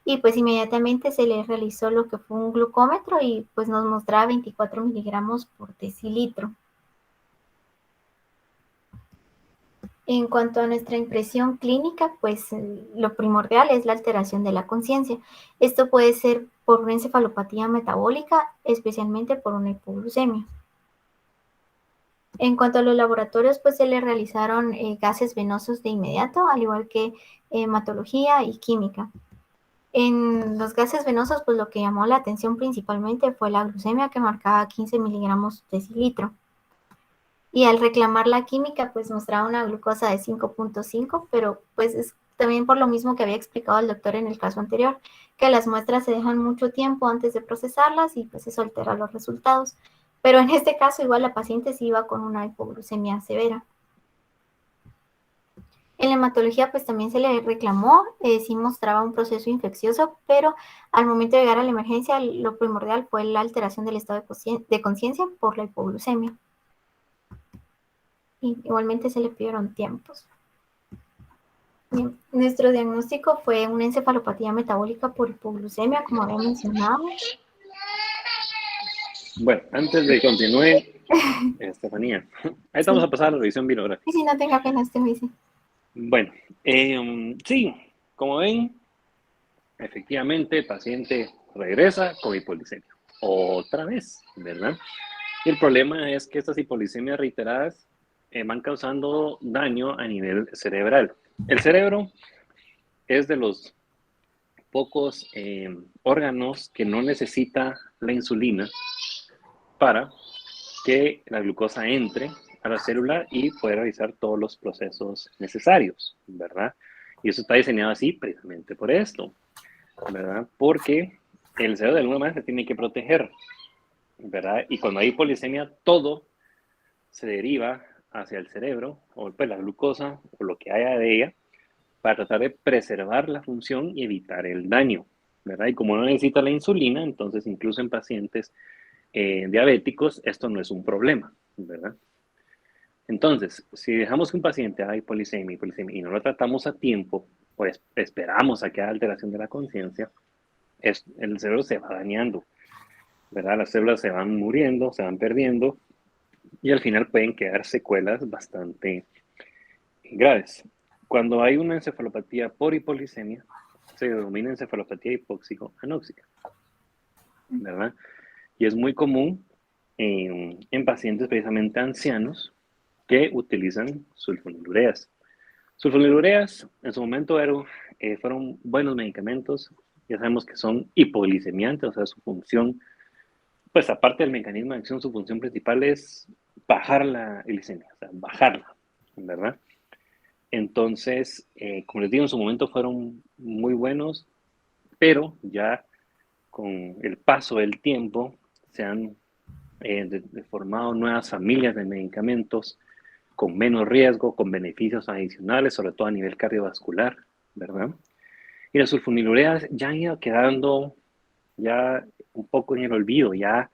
Y pues inmediatamente se le realizó lo que fue un glucómetro y pues nos mostraba 24 miligramos por decilitro. En cuanto a nuestra impresión clínica, pues lo primordial es la alteración de la conciencia. Esto puede ser por una encefalopatía metabólica, especialmente por una hipoglucemia. En cuanto a los laboratorios, pues se le realizaron gases venosos de inmediato, al igual que hematología y química. En los gases venosos, pues lo que llamó la atención principalmente fue la glucemia, que marcaba 15 miligramos decilitro. Y al reclamar la química, pues mostraba una glucosa de 5.5, pero pues es también por lo mismo que había explicado el doctor en el caso anterior, que las muestras se dejan mucho tiempo antes de procesarlas y pues eso altera los resultados. Pero en este caso igual la paciente sí iba con una hipoglucemia severa. En la hematología pues también se le reclamó, sí mostraba un proceso infeccioso, pero al momento de llegar a la emergencia lo primordial fue la alteración del estado de conciencia por la hipoglucemia. Y igualmente se le pidieron tiempos. Bien, nuestro diagnóstico fue una encefalopatía metabólica por hipoglucemia, como había mencionado. Bueno, antes de que continúe, Estefanía, ahí estamos a pasar a la revisión bibliográfica. Y si no tenga pena, usted me dice. Bueno, sí, como ven, efectivamente el paciente regresa con hipoglucemia. Otra vez, ¿verdad? Y el problema es que estas hipoglucemias reiteradas van causando daño a nivel cerebral. El cerebro es de los pocos órganos que no necesita la insulina para que la glucosa entre a la célula y pueda realizar todos los procesos necesarios, ¿verdad? Y eso está diseñado así precisamente por esto, ¿verdad? Porque el cerebro de alguna manera se tiene que proteger, ¿verdad? Y cuando hay polisemia, todo se deriva hacia el cerebro, o pues la glucosa, o lo que haya de ella, para tratar de preservar la función y evitar el daño, ¿verdad? Y como no necesita la insulina, entonces incluso en pacientes diabéticos esto no es un problema, ¿verdad? Entonces, si dejamos que un paciente haga hipolisemia y no lo tratamos a tiempo, pues esperamos a que haya alteración de la conciencia, el cerebro se va dañando, ¿verdad? Las células se van muriendo, se van perdiendo y al final pueden quedar secuelas bastante graves. Cuando hay una encefalopatía por hipolisemia, se denomina encefalopatía hipóxico-anóxica, ¿verdad? Y es muy común en pacientes precisamente ancianos que utilizan sulfonilureas. Sulfonilureas en su momento fueron buenos medicamentos. Ya sabemos que son hipoglicemiantes, o sea, su función, pues aparte del mecanismo de acción, su función principal es bajar la glicemia, o sea, bajarla, ¿verdad? Entonces, como les digo, en su momento fueron muy buenos, pero ya con el paso del tiempo se han formado nuevas familias de medicamentos con menos riesgo, con beneficios adicionales, sobre todo a nivel cardiovascular, ¿verdad? Y las sulfonilureas ya han ido quedando ya un poco en el olvido, ya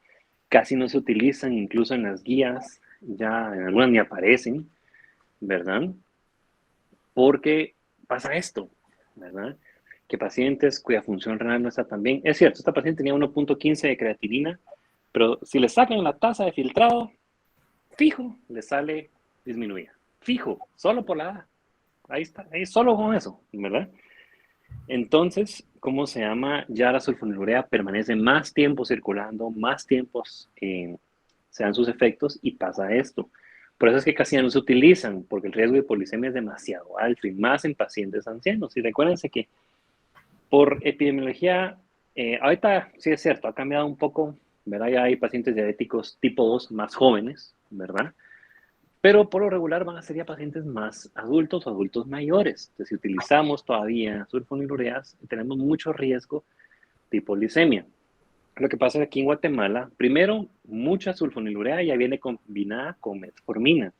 casi no se utilizan, incluso en las guías, ya en algunas ni aparecen, ¿verdad? Porque pasa esto, ¿verdad? Que pacientes cuya función renal no está tan bien, es cierto, esta paciente tenía 1.15 de creatinina, pero si le sacan la tasa de filtrado, fijo, le sale disminuida. Fijo, solo por la edad. Ahí está, ahí solo con eso, ¿verdad? Entonces, ¿cómo se llama? Ya la sulfonilurea permanece más tiempo circulando, más tiempos se dan sus efectos y pasa esto. Por eso es que casi ya no se utilizan, porque el riesgo de polisemia es demasiado alto y más en pacientes ancianos. Y recuérdense que por epidemiología, ahorita sí es cierto, ha cambiado un poco, ¿verdad? Ya hay pacientes diabéticos tipo 2 más jóvenes, ¿verdad? Pero por lo regular van a ser ya pacientes más adultos o adultos mayores. Entonces, si utilizamos todavía sulfonilureas, tenemos mucho riesgo de hipoglicemia. Lo que pasa es que aquí en Guatemala, primero, mucha sulfonilurea ya viene combinada con metformina,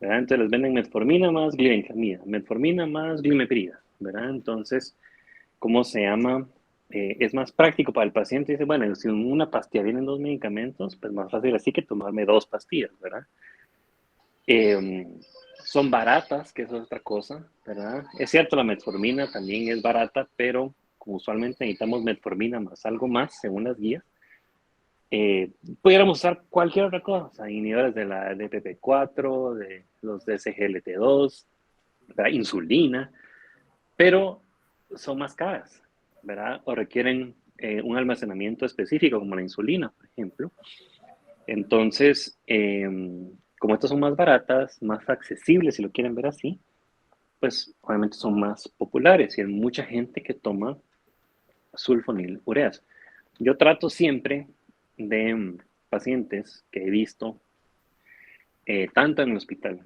¿verdad? Entonces les venden metformina más glibenclamida, metformina más glimepirida, ¿verdad? Entonces, ¿cómo se llama? Es más práctico para el paciente. Dice, bueno, si en una pastilla vienen dos medicamentos, pues más fácil así que tomarme dos pastillas, ¿verdad? Son baratas, que eso es otra cosa, ¿verdad? Es cierto, la metformina también es barata, pero como usualmente necesitamos metformina más algo más, según las guías, pudiéramos usar cualquier otra cosa, inhibidores de la DPP4, de los SGLT2, ¿verdad? Insulina, pero son más caras, ¿verdad? O requieren un almacenamiento específico, como la insulina, por ejemplo. Entonces, como estas son más baratas, más accesibles, si lo quieren ver así, pues obviamente son más populares y hay mucha gente que toma sulfonilureas. Yo trato siempre de pacientes que he visto, tanto en el hospital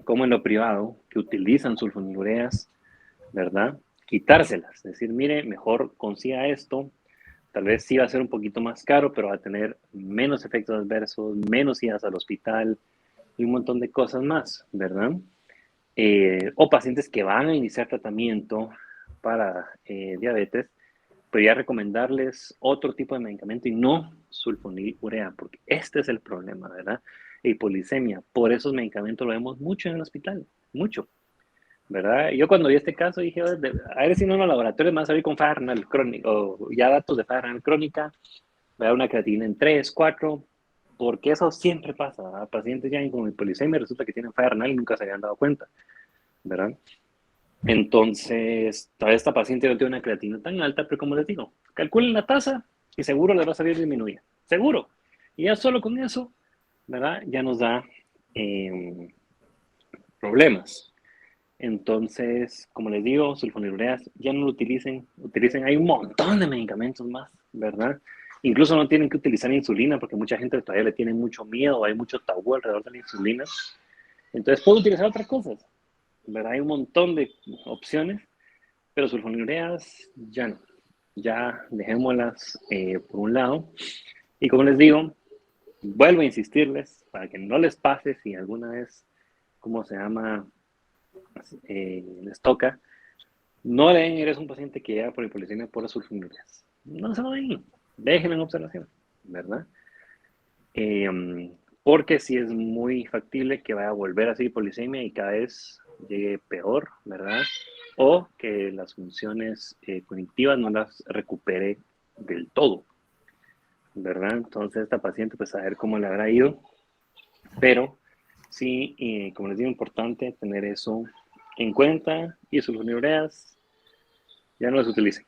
como en lo privado, que utilizan sulfonilureas, ¿verdad? Quitárselas, es decir, mire, mejor consiga esto, tal vez sí va a ser un poquito más caro, pero va a tener menos efectos adversos, menos idas al hospital y un montón de cosas más, ¿verdad? O pacientes que van a iniciar tratamiento para diabetes, podría recomendarles otro tipo de medicamento y no sulfonilurea, porque este es el problema, ¿verdad? Hipolisemia. Por esos medicamentos lo vemos mucho en el hospital, mucho, ¿verdad? Yo cuando vi este caso dije, a ver si no en los laboratorios me va a salir con falla renal crónica, o ya datos de falla renal crónica, ¿verdad? Una creatinina en 3, 4, porque eso siempre pasa, ¿verdad? Pacientes ya con hipolisemia resulta que tienen falla renal y nunca se habían dado cuenta, ¿verdad? Entonces, todavía esta paciente no tiene una creatina tan alta, pero como les digo, calculen la tasa y seguro le va a salir disminuida. Seguro. Y ya solo con eso, ¿verdad? Ya nos da problemas. Entonces, como les digo, sulfonilureas ya no lo utilicen, hay un montón de medicamentos más, ¿verdad? Incluso no tienen que utilizar insulina porque mucha gente todavía le tiene mucho miedo, hay mucho tabú alrededor de la insulina. Entonces puedo utilizar otras cosas, ¿verdad? Hay un montón de opciones, pero sulfonilureas ya no, ya dejémoslas por un lado. Y como les digo, vuelvo a insistirles para que no les pase si alguna vez, ¿cómo se llama? Les toca, no le den eres un paciente que llega por hipoglucemia por las sulfonilureas. No se lo den, déjenlo en observación, ¿verdad? Porque sí es muy factible que vaya a volver a ser hipoglucemia y cada vez llegue peor, ¿verdad? O que las funciones cognitivas no las recupere del todo, ¿verdad? Entonces esta paciente pues a ver cómo le habrá ido, pero sí, como les digo, importante tener eso en cuenta y sulfonilureas ya no las utilicen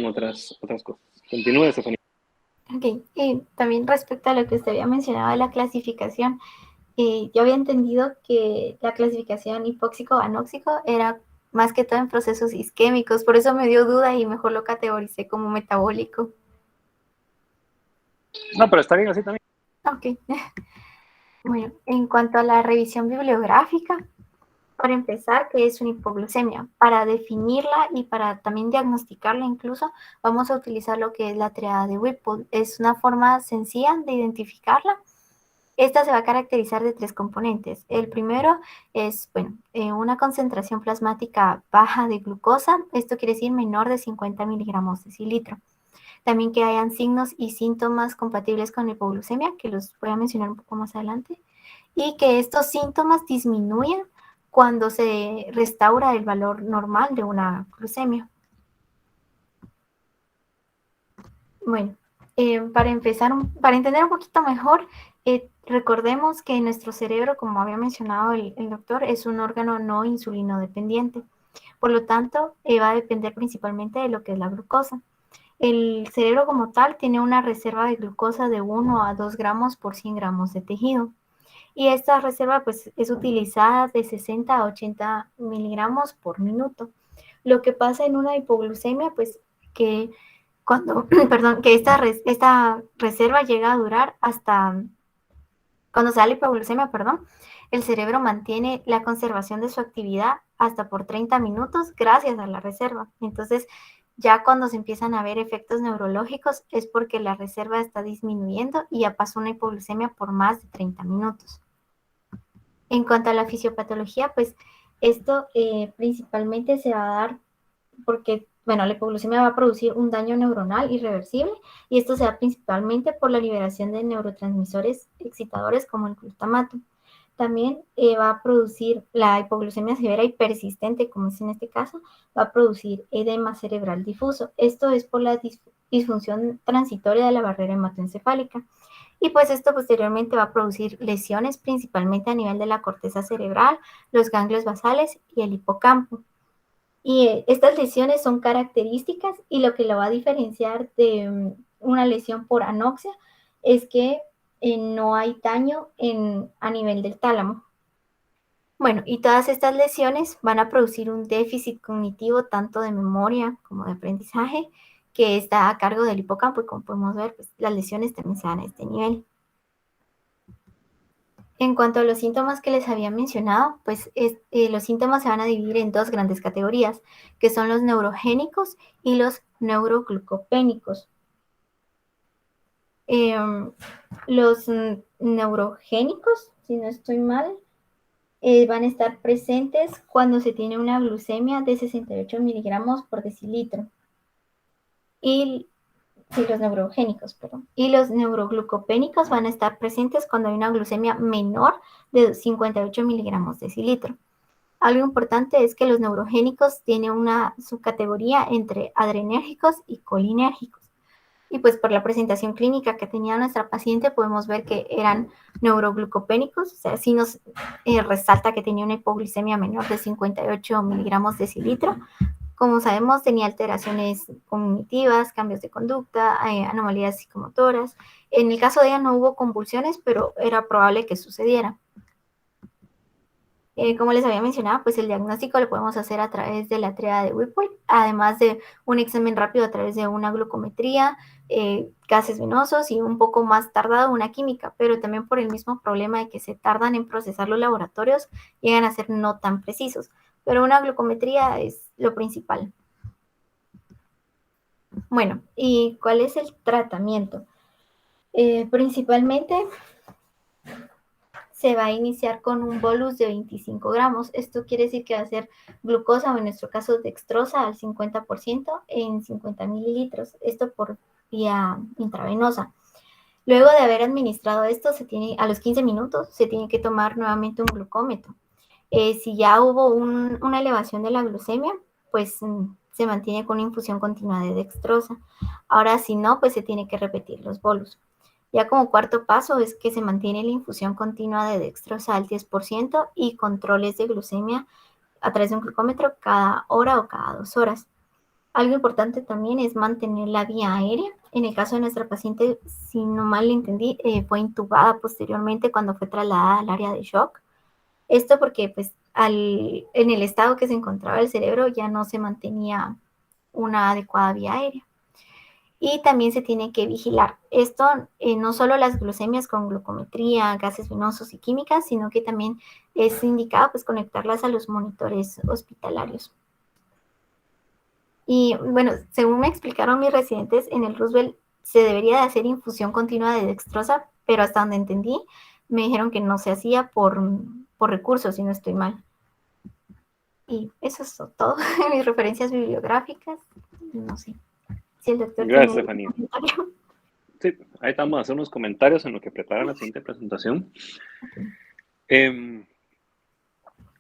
otras cosas. Continúe, Estefanía. Ok, y también respecto a lo que usted había mencionado de la clasificación, yo había entendido que la clasificación hipóxico-anóxico era más que todo en procesos isquémicos, por eso me dio duda y mejor lo categoricé como metabólico. No, pero está bien así también. Ok. Bueno, en cuanto a la revisión bibliográfica, para empezar, ¿qué es una hipoglucemia? Para definirla y para también diagnosticarla incluso, vamos a utilizar lo que es la triada de Whipple. Es una forma sencilla de identificarla. Esta se va a caracterizar de 3 componentes. El primero es, una concentración plasmática baja de glucosa. Esto quiere decir menor de 50 miligramos de decilitro. También que hayan signos y síntomas compatibles con la hipoglucemia, que los voy a mencionar un poco más adelante. Y que estos síntomas disminuyan cuando se restaura el valor normal de una glucemia. Bueno, para empezar, para entender un poquito mejor, recordemos que nuestro cerebro, como había mencionado el doctor, es un órgano no insulino dependiente. Por lo tanto, va a depender principalmente de lo que es la glucosa. El cerebro como tal tiene una reserva de glucosa de 1 a 2 gramos por 100 gramos de tejido. Y esta reserva pues, es utilizada de 60 a 80 miligramos por minuto. Lo que pasa en una hipoglucemia, pues que que esta reserva llega a durar hasta, cuando se da la hipoglucemia, el cerebro mantiene la conservación de su actividad hasta por 30 minutos gracias a la reserva. Entonces, ya cuando se empiezan a ver efectos neurológicos es porque la reserva está disminuyendo y ya pasó una hipoglucemia por más de 30 minutos. En cuanto a la fisiopatología, pues esto principalmente se va a dar porque, la hipoglucemia va a producir un daño neuronal irreversible y esto se da principalmente por la liberación de neurotransmisores excitadores como el glutamato. También va a producir la hipoglucemia severa y persistente, como es en este caso, va a producir edema cerebral difuso. Esto es por la disfunción transitoria de la barrera hematoencefálica. Y pues esto posteriormente va a producir lesiones principalmente a nivel de la corteza cerebral, los ganglios basales y el hipocampo. Y estas lesiones son características y lo que lo va a diferenciar de una lesión por anoxia es que no hay daño a nivel del tálamo. Bueno, y todas estas lesiones van a producir un déficit cognitivo tanto de memoria como de aprendizaje que está a cargo del hipocampo y como podemos ver, pues, las lesiones también se dan a este nivel. En cuanto a los síntomas que les había mencionado, pues los síntomas se van a dividir en 2 grandes categorías, que son los neurogénicos y los neuroglucopénicos. Los neurogénicos, si no estoy mal, van a estar presentes cuando se tiene una glucemia de 68 miligramos por decilitro. Los neurogénicos, perdón. Y los neuroglucopénicos van a estar presentes cuando hay una glucemia menor de 58 miligramos de decilitro. Algo importante es que los neurogénicos tienen una subcategoría entre adrenérgicos y colinérgicos. Y pues por la presentación clínica que tenía nuestra paciente podemos ver que eran neuroglucopénicos, o sea, sí nos resalta que tenía una hipoglucemia menor de 58 miligramos de decilitro. Como sabemos, tenía alteraciones cognitivas, cambios de conducta, anomalías psicomotoras. En el caso de ella no hubo convulsiones, pero era probable que sucediera. Como les había mencionado, pues el diagnóstico lo podemos hacer a través de la triada de Whipple, además de un examen rápido a través de una glucometría, gases venosos y un poco más tardado una química, pero también por el mismo problema de que se tardan en procesar los laboratorios, llegan a ser no tan precisos, pero una glucometría es lo principal. Bueno, ¿y cuál es el tratamiento? Principalmente se va a iniciar con un bolus de 25 gramos. Esto quiere decir que va a ser glucosa, o en nuestro caso dextrosa, al 50% en 50 mililitros. Esto por vía intravenosa. Luego de haber administrado esto, a los 15 minutos se tiene que tomar nuevamente un glucómetro. Si ya hubo una elevación de la glucemia, pues se mantiene con una infusión continua de dextrosa. Ahora, si no, pues se tiene que repetir los bolus. Ya como cuarto paso es que se mantiene la infusión continua de dextrosa al 10% y controles de glucemia a través de un glucómetro cada hora o cada 2 horas. Algo importante también es mantener la vía aérea. En el caso de nuestra paciente, si no mal entendí, fue intubada posteriormente cuando fue trasladada al área de shock. Esto porque pues en el estado que se encontraba el cerebro ya no se mantenía una adecuada vía aérea. Y también se tiene que vigilar. Esto no solo las glucemias con glucometría, gases venosos y químicas, sino que también es indicado pues conectarlas a los monitores hospitalarios. Y bueno, según me explicaron mis residentes, en el Roosevelt se debería de hacer infusión continua de dextrosa, pero hasta donde entendí, me dijeron que no se hacía por recursos, si no estoy mal. Y eso es todo. Mis referencias bibliográficas, no sé. Si el doctor Gracias, tiene Estefanía. Sí, ahí estamos a hacer unos comentarios en lo que prepara la siguiente presentación.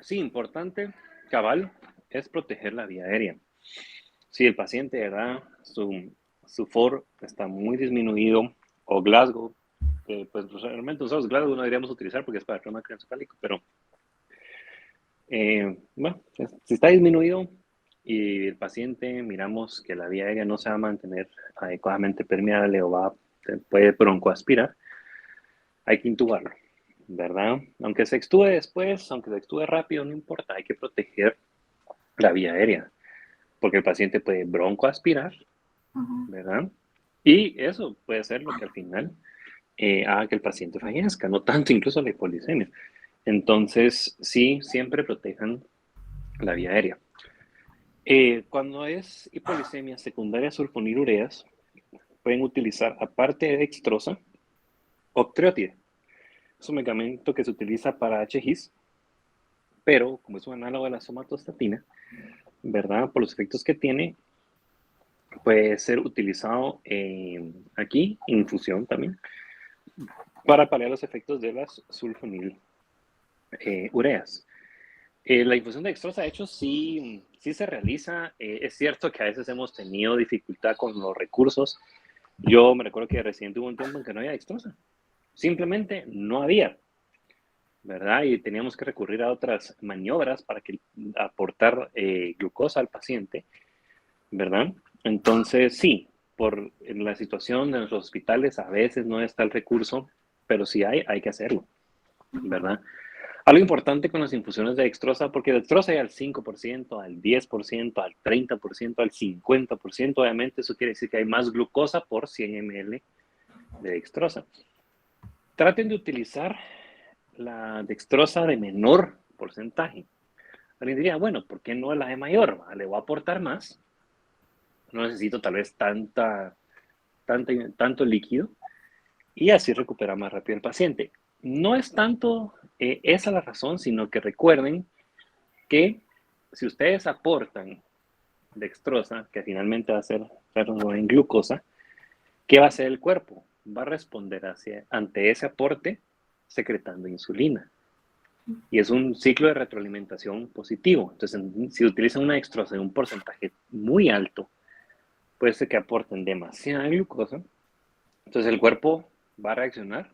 Sí, importante, cabal, es proteger la vía aérea. Si el paciente, ¿verdad? Su FOR está muy disminuido, o Glasgow, que pues realmente nosotros Glasgow no deberíamos utilizar porque es para trauma craneoencefálico, pero bueno, si está disminuido y el paciente miramos que la vía aérea no se va a mantener adecuadamente permeable o puede broncoaspirar, hay que intubarlo, ¿verdad? Aunque se extúe después, aunque se extúe rápido, no importa, hay que proteger la vía aérea, porque el paciente puede broncoaspirar, ¿verdad? Y eso puede ser lo que al final haga que el paciente fallezca, no tanto incluso la hipoglicemia. Entonces, sí, siempre protejan la vía aérea. Cuando es hipoglicemia secundaria sulfonilureas, pueden utilizar, aparte de dextrosa, octreotide. Es un medicamento que se utiliza para HGIS, pero como es un análogo de la somatostatina, ¿verdad? Por los efectos que tiene, puede ser utilizado aquí, infusión también, para paliar los efectos de las sulfonilureas. La infusión de dextrosa, de hecho, sí se realiza. Es cierto que a veces hemos tenido dificultad con los recursos. Yo me recuerdo que recién hubo un tiempo en que no había dextrosa. Simplemente no había, ¿verdad? Y teníamos que recurrir a otras maniobras para aportar glucosa al paciente, ¿verdad? Entonces, sí, por la situación de los hospitales a veces no está el recurso, pero si hay que hacerlo, ¿verdad? Algo importante con las infusiones de dextrosa, porque dextrosa hay al 5%, al 10%, al 30%, al 50%, obviamente eso quiere decir que hay más glucosa por 100 ml de dextrosa. Traten de utilizar la dextrosa de menor porcentaje. Alguien diría, bueno, ¿por qué no la de mayor? Le voy a aportar más. No necesito tal vez tanto líquido y así recupera más rápido el paciente. No es tanto esa la razón, sino que recuerden que si ustedes aportan dextrosa, que finalmente va a ser en glucosa, ¿qué va a hacer el cuerpo? Va a responder ante ese aporte secretando insulina. Y es un ciclo de retroalimentación positivo. Entonces, si utilizan una dextrosa de un porcentaje muy alto, puede ser que aporten demasiada glucosa. Entonces, el cuerpo va a reaccionar,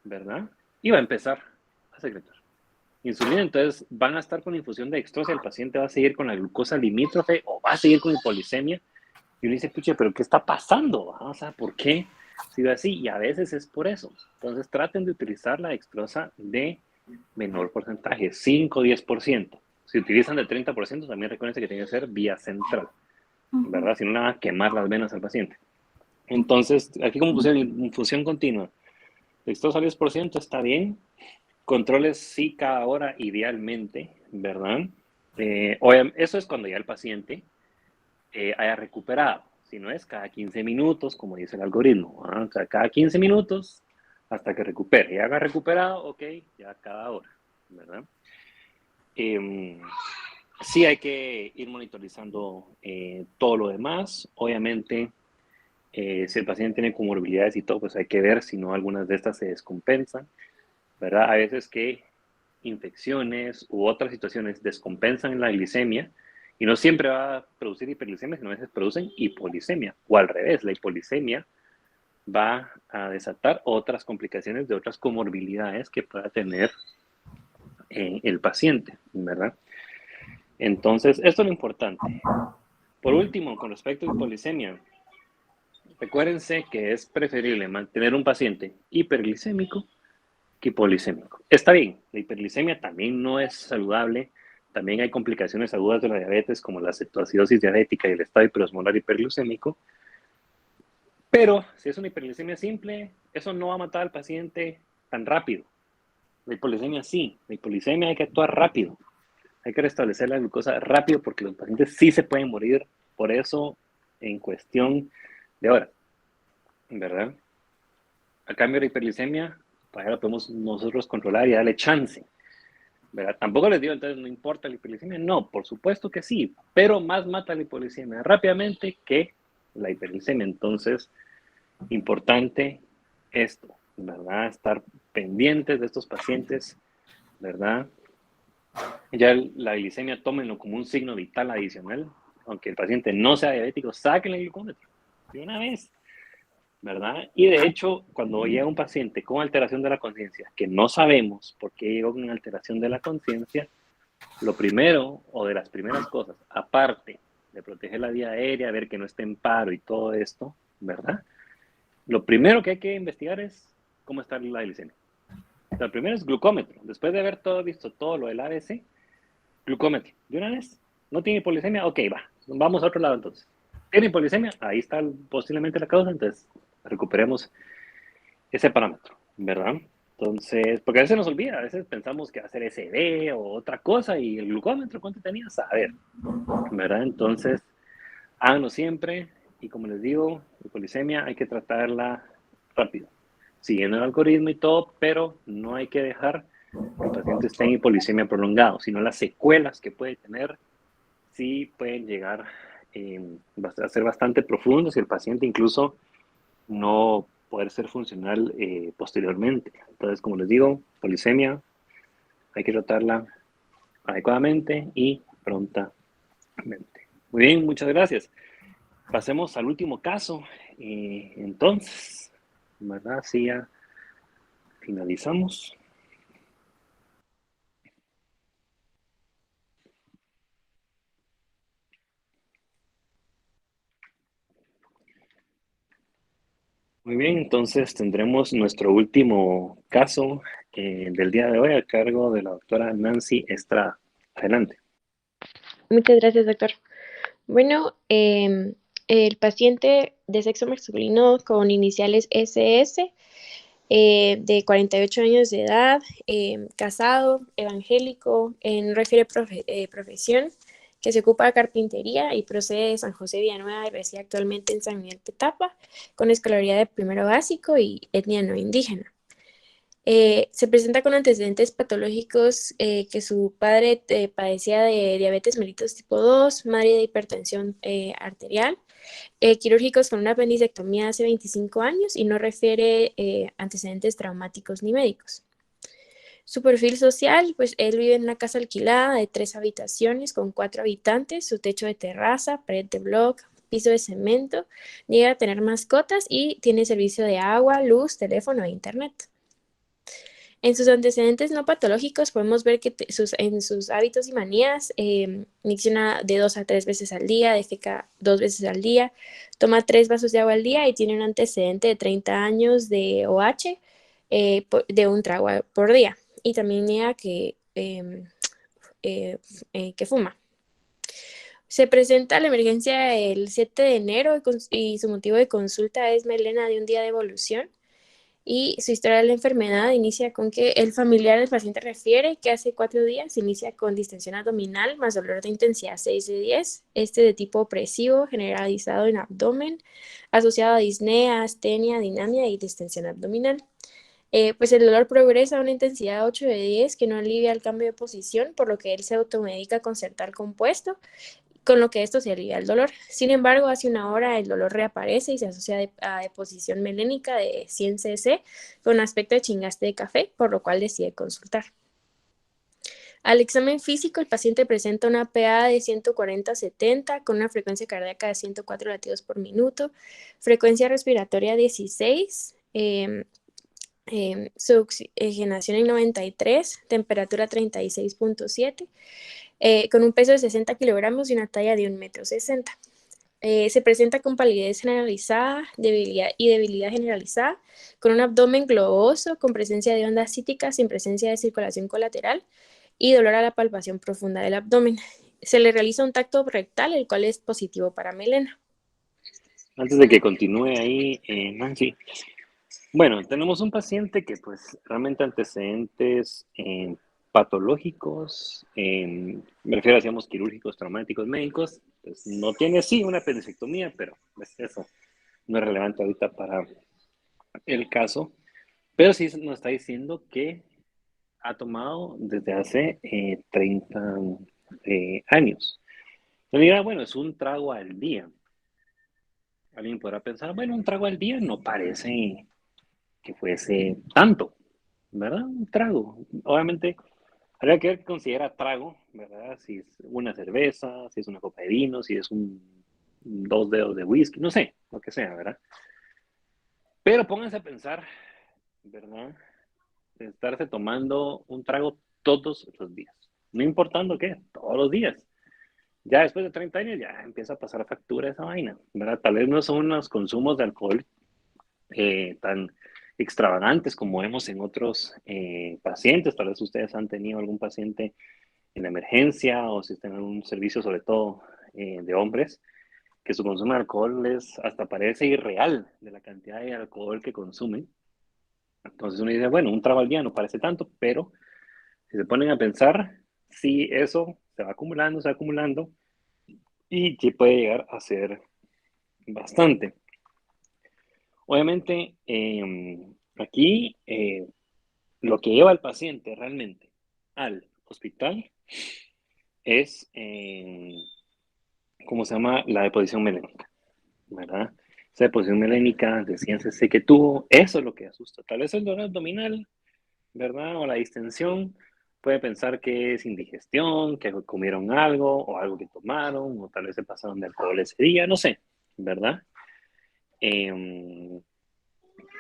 ¿verdad? Y va a empezar a secretar insulina. Entonces, van a estar con infusión de dextrosa. El paciente va a seguir con la glucosa limítrofe o va a seguir con hipoglicemia. Y uno dice, pucha, ¿pero qué está pasando? O sea, ¿por qué sigue así? Y a veces es por eso. Entonces, traten de utilizar la dextrosa de menor porcentaje, 5 o 10%. Si utilizan del 30%, también recuerden que tiene que ser vía central, ¿verdad? Si no, nada, quemar las venas al paciente. Entonces, aquí como pusieron infusión continua, estos 10% está bien. Controles sí cada hora, idealmente, ¿verdad? Eso es cuando ya el paciente haya recuperado. Si no es cada 15 minutos, como dice el algoritmo, ¿ah? O sea, cada 15 minutos hasta que recupere. Ya haga recuperado, ok, ya cada hora, ¿verdad? Sí hay que ir monitorizando todo lo demás. Obviamente, si el paciente tiene comorbilidades y todo, pues hay que ver si no algunas de estas se descompensan, ¿verdad? A veces que infecciones u otras situaciones descompensan la glicemia y no siempre va a producir hiperglicemia, sino a veces producen hipoglicemia o al revés, la hipoglicemia va a desatar otras complicaciones de otras comorbilidades que pueda tener el paciente, ¿verdad? Entonces, esto es lo importante. Por último, con respecto a hipoglicemia, recuérdense que es preferible mantener un paciente hiperglicémico que hipoglicémico. Está bien, la hiperglicemia también no es saludable, también hay complicaciones agudas de la diabetes como la cetoacidosis diabética y el estado hiperosmolar hiperglucémico, pero si es una hiperglicemia simple, eso no va a matar al paciente tan rápido. La hipoglicemia sí, la hipoglicemia hay que actuar rápido, hay que restablecer la glucosa rápido porque los pacientes sí se pueden morir por eso en cuestión de horas, ¿verdad? A cambio de la hiperglicemia, para la podemos nosotros controlar y darle chance, ¿verdad? Tampoco les digo, entonces, no importa la hipoglicemia. No, por supuesto que sí, pero más mata la hipoglicemia rápidamente que la hiperglicemia. Entonces, importante esto, ¿verdad? Estar pendientes de estos pacientes, ¿verdad? Ya la glicemia, tómenlo como un signo vital adicional. Aunque el paciente no sea diabético, saquen el glucómetro de una vez, ¿verdad? Y de hecho, cuando llega un paciente con alteración de la conciencia, que no sabemos por qué llegó con alteración de la conciencia, lo primero o de las primeras cosas, aparte de proteger la vía aérea, ver que no esté en paro y todo esto, ¿verdad? Lo primero que hay que investigar es cómo está la glicemia. O sea, el primero es glucómetro. Después de haber visto todo lo del ABC, glucómetro. De una vez, ¿no tiene hipoglicemia? Ok, va. Vamos a otro lado entonces. ¿Tiene hipoglicemia? Ahí está posiblemente la causa, entonces recuperemos ese parámetro, ¿verdad? Entonces, porque a veces nos olvida, a veces pensamos que va a ser SD o otra cosa y el glucómetro, ¿cuánto tenías? A ver, ¿verdad? Entonces, háganlo siempre y como les digo, la hipoglicemia hay que tratarla rápido, siguiendo el algoritmo y todo, pero no hay que dejar que el paciente esté en hipoglicemia prolongado, sino las secuelas que puede tener sí pueden llegar a ser bastante profundos y el paciente incluso no poder ser funcional posteriormente. Entonces, como les digo, polisemia hay que tratarla adecuadamente y prontamente. Muy bien, muchas gracias. Pasemos al último caso. Entonces, ¿verdad? Sí, ya finalizamos. Muy bien, entonces tendremos nuestro último caso del día de hoy a cargo de la doctora Nancy Estrada. Adelante. Muchas gracias, doctor. Bueno, el paciente de sexo masculino con iniciales SS, de 48 años de edad, casado, evangélico, no refiere profesión, que se ocupa de carpintería y procede de San José Villanueva y reside actualmente en San Miguel Petapa, con escolaridad de primero básico y etnia no indígena. Se presenta con antecedentes patológicos, que su padre padecía de diabetes mellitus tipo 2, madre de hipertensión arterial, quirúrgicos con una apendicectomía hace 25 años y no refiere antecedentes traumáticos ni médicos. Su perfil social, pues él vive en una casa alquilada de 3 habitaciones con 4 habitantes, su techo de terraza, pared de bloc, piso de cemento, llega a tener mascotas y tiene servicio de agua, luz, teléfono e internet. En sus antecedentes no patológicos podemos ver que en sus hábitos y manías micciona de 2 a 3 veces al día, defeca 2 veces al día, toma 3 vasos de agua al día y tiene un antecedente de 30 años de OH, de un trago por día. y también niega que fuma. Se presenta la emergencia el 7 de enero y su motivo de consulta es melena de un día de evolución. Y su historia de la enfermedad inicia con que el familiar del paciente refiere que hace 4 días inicia con distensión abdominal más dolor de intensidad 6 de 10, de tipo opresivo generalizado en abdomen, asociado a disnea, astenia, dinamia y distensión abdominal. Pues el dolor progresa a una intensidad 8 de 10 que no alivia el cambio de posición, por lo que él se automedica con Sertal compuesto, con lo que esto se alivia el dolor. Sin embargo, hace una hora el dolor reaparece y se asocia a deposición melénica de 100 cc con aspecto de chingaste de café, por lo cual decide consultar. Al examen físico, el paciente presenta una PA de 140/70 con una frecuencia cardíaca de 104 latidos por minuto, frecuencia respiratoria 16, su oxigenación en 93, temperatura 36.7, con un peso de 60 kilogramos y una talla de 1,60 m. Se presenta con palidez generalizada debilidad generalizada, con un abdomen globoso, con presencia de ondas cíticas sin presencia de circulación colateral y dolor a la palpación profunda del abdomen. Se le realiza un tacto rectal, el cual es positivo para melena. Antes de que continúe ahí, Nancy, bueno, tenemos un paciente que pues realmente antecedentes patológicos, me refiero a, digamos, quirúrgicos, traumáticos, médicos, pues no tiene sí una apendicectomía, pero pues, eso no es relevante ahorita para el caso, pero sí nos está diciendo que ha tomado desde hace 30 años. Yo diría, bueno, es un trago al día. Alguien podrá pensar, bueno, un trago al día no parece que fuese tanto, ¿verdad? Un trago. Obviamente, habría que ver qué considera trago, ¿verdad? Si es una cerveza, si es una copa de vino, si es 2 dedos de whisky, no sé, lo que sea, ¿verdad? Pero pónganse a pensar, ¿verdad? De estarse tomando un trago todos los días. No importando qué, todos los días. Ya después de 30 años ya empieza a pasar factura esa vaina, ¿verdad? Tal vez no son unos consumos de alcohol tan extravagantes como vemos en otros pacientes. Tal vez ustedes han tenido algún paciente en la emergencia o si están en un servicio, sobre todo de hombres, que su consumo de alcohol hasta parece irreal de la cantidad de alcohol que consumen. Entonces uno dice, bueno, un trago al día no parece tanto, pero si se ponen a pensar, sí, eso se va acumulando y sí puede llegar a ser bastante. Obviamente, aquí lo que lleva al paciente realmente al hospital es, ¿cómo se llama? La deposición melénica, ¿verdad? Esa deposición melénica de 100 cc que tuvo, eso es lo que asusta. Tal vez el dolor abdominal, ¿verdad? O la distensión, puede pensar que es indigestión, que comieron algo, o algo que tomaron, o tal vez se pasaron de alcohol ese día, no sé, ¿verdad?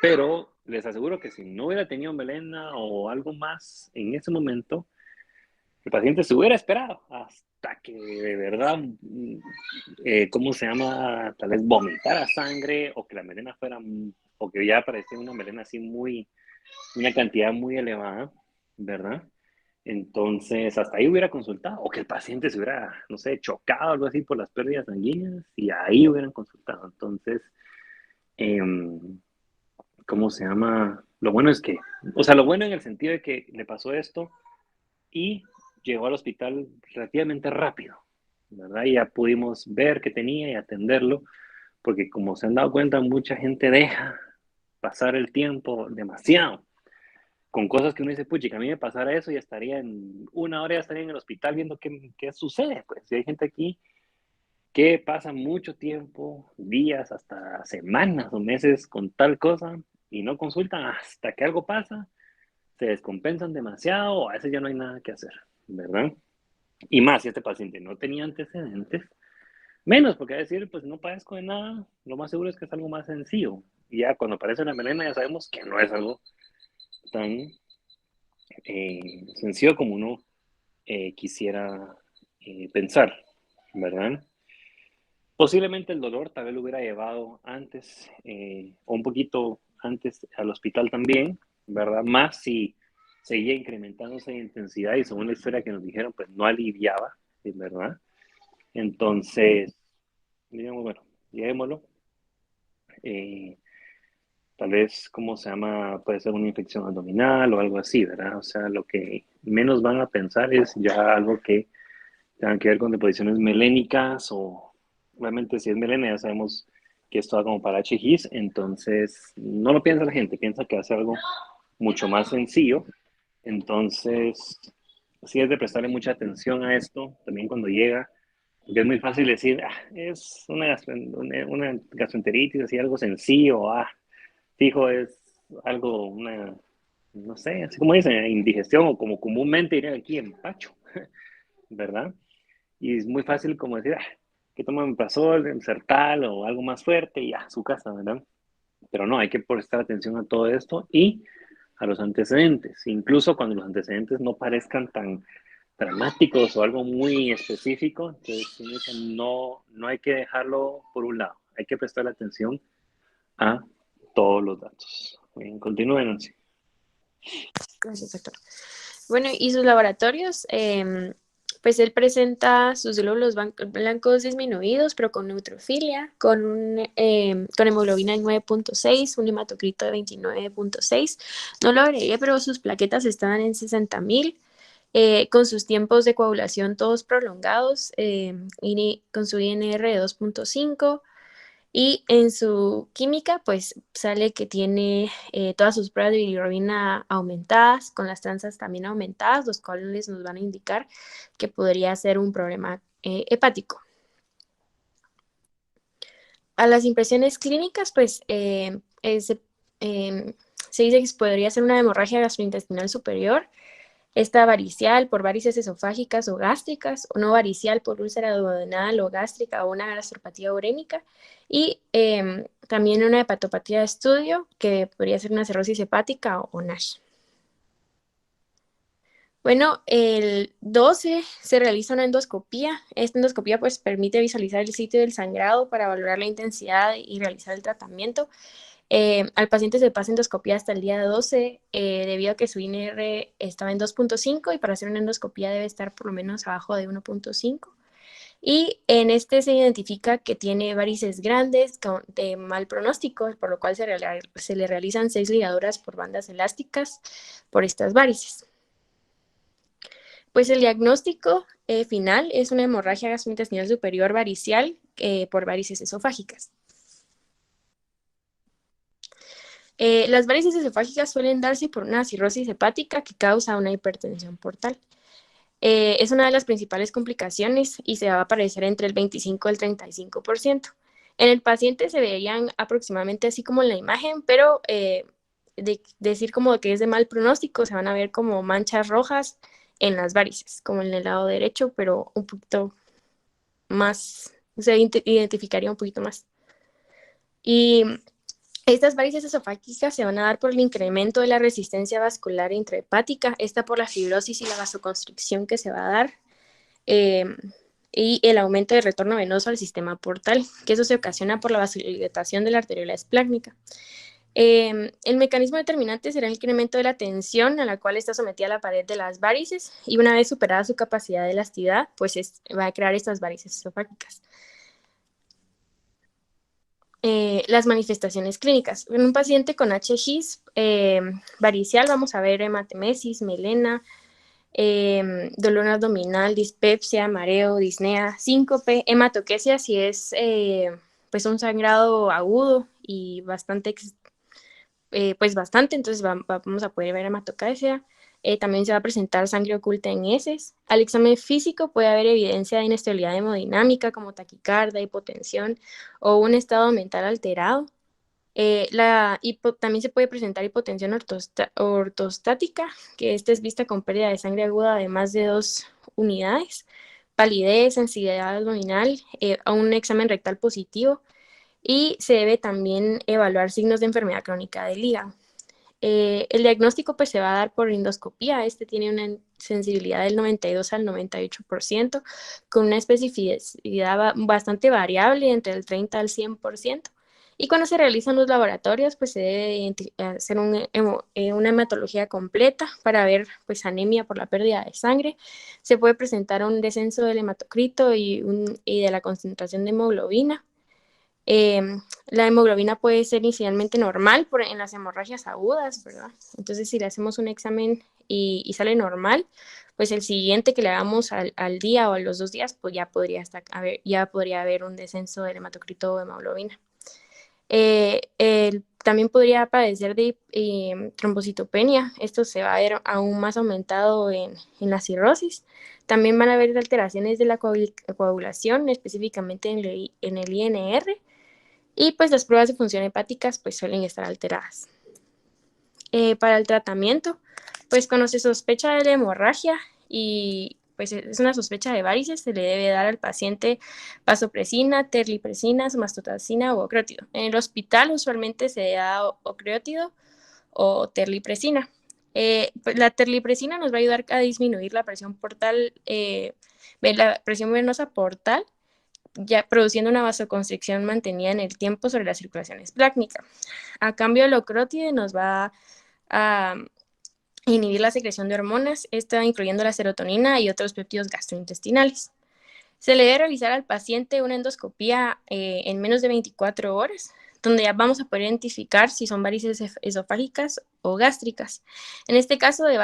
Pero les aseguro que si no hubiera tenido melena o algo más en ese momento, el paciente se hubiera esperado hasta que de verdad, ¿cómo se llama? Tal vez vomitara sangre o que la melena fuera, o que ya aparecía una melena así una cantidad muy elevada, ¿verdad? Entonces, hasta ahí hubiera consultado, o que el paciente se hubiera, no sé, chocado o algo así por las pérdidas sanguíneas y ahí hubieran consultado. Entonces, ¿cómo se llama? Lo bueno es que, o sea, lo bueno en el sentido de que le pasó esto y llegó al hospital relativamente rápido, ¿verdad? Y ya pudimos ver qué tenía y atenderlo, porque como se han dado cuenta, mucha gente deja pasar el tiempo demasiado con cosas que uno dice, puchi, que a mí me pasara eso, ya estaría en una hora, ya estaría en el hospital viendo qué sucede. Pues si hay gente aquí que pasa mucho tiempo, días, hasta semanas o meses con tal cosa y no consultan hasta que algo pasa, se descompensan demasiado o a veces ya no hay nada que hacer, ¿verdad? Y más si este paciente no tenía antecedentes, menos porque a decir, pues no padezco de nada, lo más seguro es que es algo más sencillo. Y ya cuando aparece la melena ya sabemos que no es algo tan sencillo como uno quisiera pensar, ¿verdad? Posiblemente el dolor tal vez lo hubiera llevado antes o un poquito antes al hospital también, ¿verdad? Más si seguía incrementándose en intensidad y según la historia que nos dijeron, pues no aliviaba, es verdad. Entonces, digamos, bueno, llevémoslo. Tal vez, ¿cómo se llama? Puede ser una infección abdominal o algo así, ¿verdad? O sea, lo que menos van a pensar es ya algo que tenga que ver con deposiciones melénicas o, obviamente, si es melena, ya sabemos que esto va como para HGIS, entonces no lo piensa la gente, piensa que hace algo mucho más sencillo. Entonces, sí es de prestarle mucha atención a esto, también cuando llega, porque es muy fácil decir, ah, es una gastroenteritis, así algo sencillo, ah, fijo, es algo, una, no sé, así como dicen, indigestión o como comúnmente dirían aquí, empacho, ¿verdad? Y es muy fácil como decir, ah, que toma Omeprazol, Sertal o algo más fuerte y a su casa, ¿verdad? Pero no, hay que prestar atención a todo esto y a los antecedentes, incluso cuando los antecedentes no parezcan tan dramáticos o algo muy específico, entonces no hay que dejarlo por un lado, hay que prestar atención a todos los datos. Bien, continúen, Nancy. Gracias, doctor. Bueno, y sus laboratorios, pues él presenta sus glóbulos blancos disminuidos, pero con neutrofilia, con hemoglobina de 9.6, un hematocrito de 29.6. No lo agregué, pero sus plaquetas estaban en 60.000, con sus tiempos de coagulación todos prolongados, con su INR de 2.5. Y en su química, pues sale que tiene todas sus pruebas de bilirrubina aumentadas, con las transas también aumentadas, los cuales nos van a indicar que podría ser un problema hepático. A las impresiones clínicas, pues se dice que podría ser una hemorragia gastrointestinal superior, esta varicial por varices esofágicas o gástricas, o no varicial por úlcera duodenal o gástrica o una gastropatía urémica, y también una hepatopatía de estudio, que podría ser una cirrosis hepática o NASH. Bueno, el 12 se realiza una endoscopía. Esta endoscopía pues permite visualizar el sitio del sangrado para valorar la intensidad y realizar el tratamiento. Al paciente se pasa endoscopía hasta el día 12 debido a que su INR estaba en 2.5 y para hacer una endoscopía debe estar por lo menos abajo de 1.5. Y en este se identifica que tiene varices grandes de mal pronóstico, por lo cual se le realizan 6 ligaduras por bandas elásticas por estas varices. Pues el diagnóstico final es una hemorragia gastrointestinal superior varicial por varices esofágicas. Las varices esofágicas suelen darse por una cirrosis hepática que causa una hipertensión portal. Es una de las principales complicaciones y se va a aparecer entre el 25 y el 35%. En el paciente se verían aproximadamente así como en la imagen, pero decir como que es de mal pronóstico, se van a ver como manchas rojas en las varices, como en el lado derecho, pero un poquito más, se identificaría un poquito más. Y estas varices esofágicas se van a dar por el incremento de la resistencia vascular intrahepática, esta por la fibrosis y la vasoconstricción que se va a dar, y el aumento del retorno venoso al sistema portal, que eso se ocasiona por la vasodilatación de la arteriola esplácnica. El mecanismo determinante será el incremento de la tensión a la cual está sometida la pared de las varices, y una vez superada su capacidad de elasticidad, pues va a crear estas varices esofágicas. Las manifestaciones clínicas. En un paciente con HGIS varicial vamos a ver hematemesis, melena, dolor abdominal, dispepsia, mareo, disnea, síncope, hematoquesia si es pues un sangrado agudo y bastante, entonces vamos a poder ver hematoquesia. También se va a presentar sangre oculta en heces. Al examen físico puede haber evidencia de inestabilidad hemodinámica como taquicardia, hipotensión o un estado mental alterado. También se puede presentar hipotensión ortostática, que esta es vista con pérdida de sangre aguda de más de 2 unidades, palidez, sensibilidad abdominal, a un examen rectal positivo, y se debe también evaluar signos de enfermedad crónica del hígado. El diagnóstico pues se va a dar por endoscopía. Este tiene una sensibilidad del 92 al 98%, con una especificidad bastante variable entre el 30 al 100%. Y cuando se realizan los laboratorios, pues se debe hacer una hematología completa para ver pues anemia por la pérdida de sangre. Se puede presentar un descenso del hematocrito y de la concentración de hemoglobina. La hemoglobina puede ser inicialmente normal en las hemorragias agudas, ¿verdad? Entonces, si le hacemos un examen y sale normal, pues el siguiente que le hagamos al día o a los 2 días, pues ya podría haber un descenso del hematocrito o hemoglobina. También podría padecer de trombocitopenia. Esto se va a ver aún más aumentado en la cirrosis. También van a haber alteraciones de la coagulación, específicamente en el INR. Y pues las pruebas de función hepáticas pues suelen estar alteradas. Para el tratamiento, pues cuando se sospecha de la hemorragia y pues es una sospecha de varices, se le debe dar al paciente vasopresina, terlipresina, somatostatina u ocreótido. En el hospital usualmente se da ocreótido o terlipresina. Pues la terlipresina nos va a ayudar a disminuir la presión portal, la presión venosa portal, ya produciendo una vasoconstricción mantenida en el tiempo sobre la circulación esplácnica. A cambio, el ocrótide nos va a inhibir la secreción de hormonas, esta incluyendo la serotonina y otros péptidos gastrointestinales. Se le debe realizar al paciente una endoscopía en menos de 24 horas, donde ya vamos a poder identificar si son varices esofágicas o gástricas. En este caso de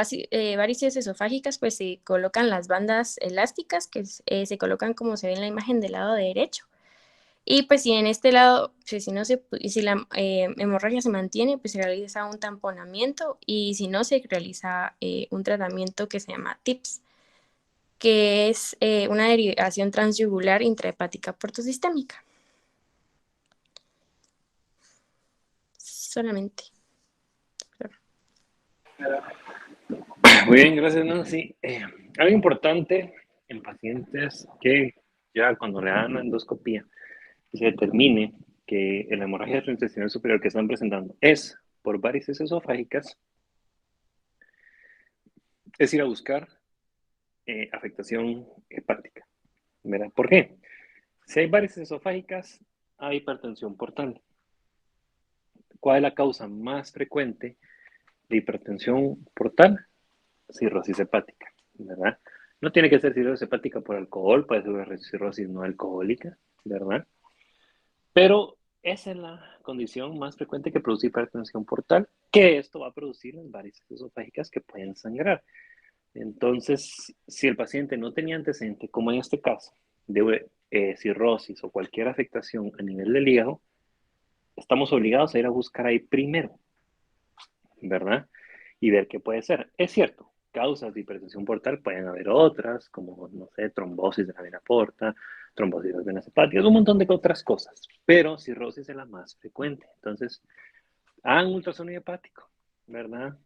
varices esofágicas, pues se colocan las bandas elásticas que se colocan como se ve en la imagen del lado derecho. Y pues si en este lado, pues, si la hemorragia se mantiene, pues se realiza un tamponamiento y si no, se realiza un tratamiento que se llama TIPS, que es una derivación transyugular intrahepática portosistémica. Solamente. Muy bien, gracias, Nancy. Algo importante en pacientes que ya cuando le dan la endoscopía se determine que la hemorragia gastrointestinal superior que están presentando es por varices esofágicas, es ir a buscar afectación hepática, ¿verdad? ¿Por qué? Si hay varices esofágicas, hay hipertensión portal. ¿Cuál es la causa más frecuente de hipertensión portal? Cirrosis hepática, ¿verdad? No tiene que ser cirrosis hepática por alcohol, puede ser una cirrosis no alcohólica, ¿verdad? Pero esa es la condición más frecuente que produce hipertensión portal, que esto va a producir las varices esofágicas que pueden sangrar. Entonces, si el paciente no tenía antecedente, como en este caso, de cirrosis o cualquier afectación a nivel del hígado, estamos obligados a ir a buscar ahí primero, ¿verdad? Y ver qué puede ser. Es cierto, causas de hipertensión portal pueden haber otras, como, no sé, trombosis de la vena porta, trombosis de las venas hepáticas, un montón de otras cosas, pero cirrosis es la más frecuente. Entonces, hagan un ultrasonido hepático, ¿verdad?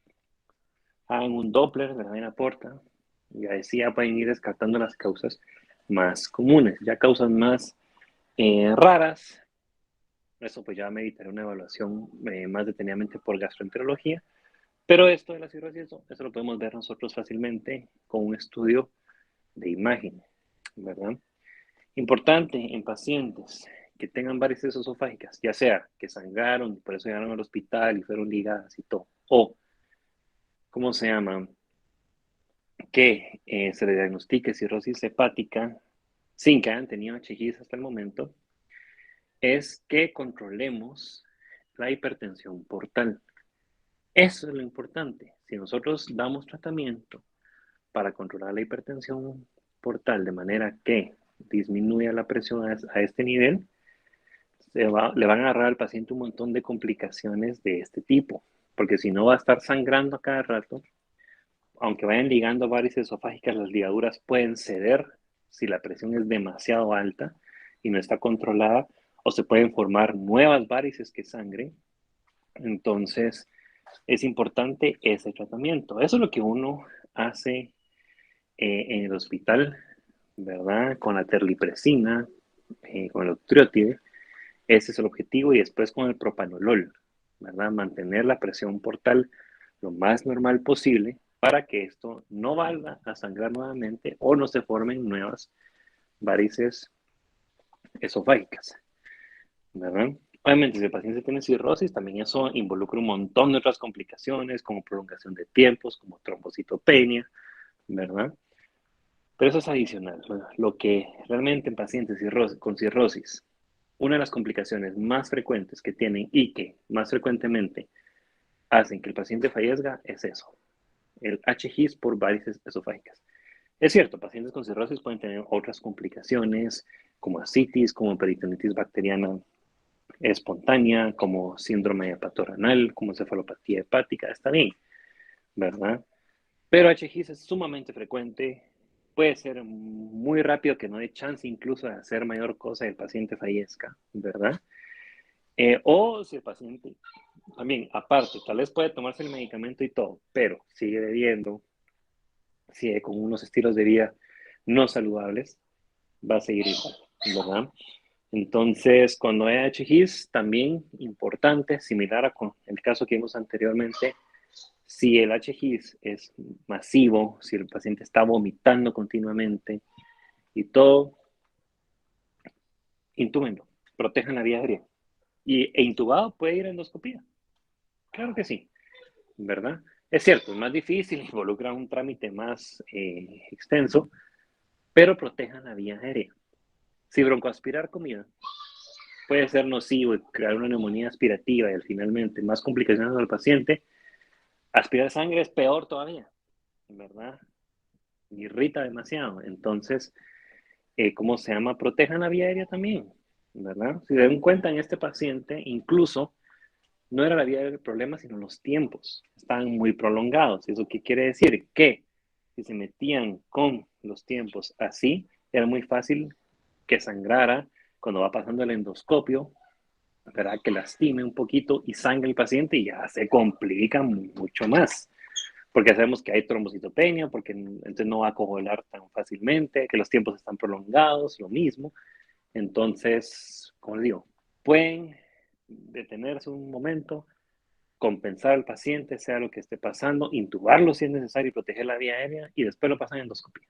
Hagan un Doppler de la vena porta, y así ya pueden ir descartando las causas más comunes. Ya causas más raras, eso pues ya meditaré una evaluación más detenidamente por gastroenterología. Pero esto de la cirrosis, eso lo podemos ver nosotros fácilmente con un estudio de imagen, ¿verdad? Importante en pacientes que tengan varices esofágicas, ya sea que sangraron y por eso llegaron al hospital y fueron ligadas y todo, o, ¿cómo se llama? Que se le diagnostique cirrosis hepática sin que hayan tenido HGs hasta el momento, es que controlemos la hipertensión portal. Eso es lo importante. Si nosotros damos tratamiento para controlar la hipertensión portal de manera que disminuya la presión a este nivel, le van a agarrar al paciente un montón de complicaciones de este tipo, porque si no va a estar sangrando a cada rato, aunque vayan ligando varices esofágicas, las ligaduras pueden ceder si la presión es demasiado alta y no está controlada, o se pueden formar nuevas varices que sangren. Entonces, es importante ese tratamiento. Eso es lo que uno hace en el hospital, ¿verdad? Con la terlipresina, con el octreotide. Ese es el objetivo. Y después con el propanolol, ¿verdad? Mantener la presión portal lo más normal posible para que esto no valga a sangrar nuevamente o no se formen nuevas varices esofágicas, ¿verdad? Obviamente, si el paciente tiene cirrosis, también eso involucra un montón de otras complicaciones, como prolongación de tiempos, como trombocitopenia, ¿verdad? Pero eso es adicional, ¿no? Lo que realmente en pacientes con cirrosis, una de las complicaciones más frecuentes que tienen y que más frecuentemente hacen que el paciente fallezca es eso, el HGIS por varices esofágicas. Es cierto, pacientes con cirrosis pueden tener otras complicaciones, como ascitis, como peritonitis bacteriana espontánea, como síndrome hepatorenal, como cefalopatía hepática, está bien, ¿verdad? Pero HGIS es sumamente frecuente, puede ser muy rápido que no dé chance incluso de hacer mayor cosa y el paciente fallezca, ¿verdad? O si el paciente, también aparte, tal vez puede tomarse el medicamento y todo, pero sigue bebiendo, sigue con unos estilos de vida no saludables, va a seguir igual, ¿verdad? Entonces, cuando hay HGIS, también importante, similar a con el caso que vimos anteriormente, si el HGIS es masivo, si el paciente está vomitando continuamente y todo, intúbenlo, protejan la vía aérea. E intubado puede ir a endoscopía. Claro que sí, ¿verdad? Es cierto, es más difícil, involucra un trámite más extenso, pero protejan la vía aérea. Si broncoaspirar comida puede ser nocivo y crear una neumonía aspirativa y finalmente más complicaciones al paciente, aspirar sangre es peor todavía, ¿verdad? Irrita demasiado. Entonces, ¿cómo se llama? Protejan la vía aérea también, ¿verdad? Si se dan cuenta en este paciente, incluso no era la vía aérea el problema, sino los tiempos. Estaban muy prolongados. ¿Eso qué quiere decir? Que si se metían con los tiempos así, era muy fácil que sangrara cuando va pasando el endoscopio, ¿verdad? Que lastime un poquito y sangre el paciente y ya se complica mucho más. Porque sabemos que hay trombocitopenia, porque entonces no va a coagular tan fácilmente, que los tiempos están prolongados, lo mismo. Entonces, como les digo, pueden detenerse un momento, compensar al paciente, sea lo que esté pasando, intubarlo si es necesario y proteger la vía aérea, y después lo pasan a endoscopía,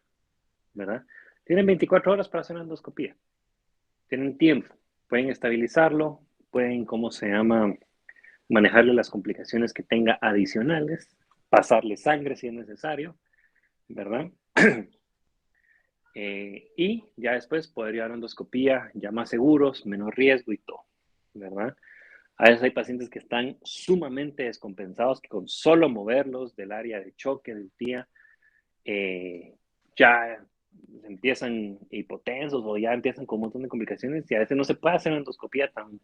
¿verdad? Tienen 24 horas para hacer una endoscopía, tienen tiempo, pueden estabilizarlo, pueden, ¿cómo se llama?, manejarle las complicaciones que tenga adicionales, pasarle sangre si es necesario, ¿verdad? Y ya después poder llevar a endoscopía ya más seguros, menos riesgo y todo, ¿verdad? A veces hay pacientes que están sumamente descompensados, que con solo moverlos del área de choque, del TIA, ya empiezan hipotensos o ya empiezan con un montón de complicaciones y a veces no se puede hacer una endoscopía tan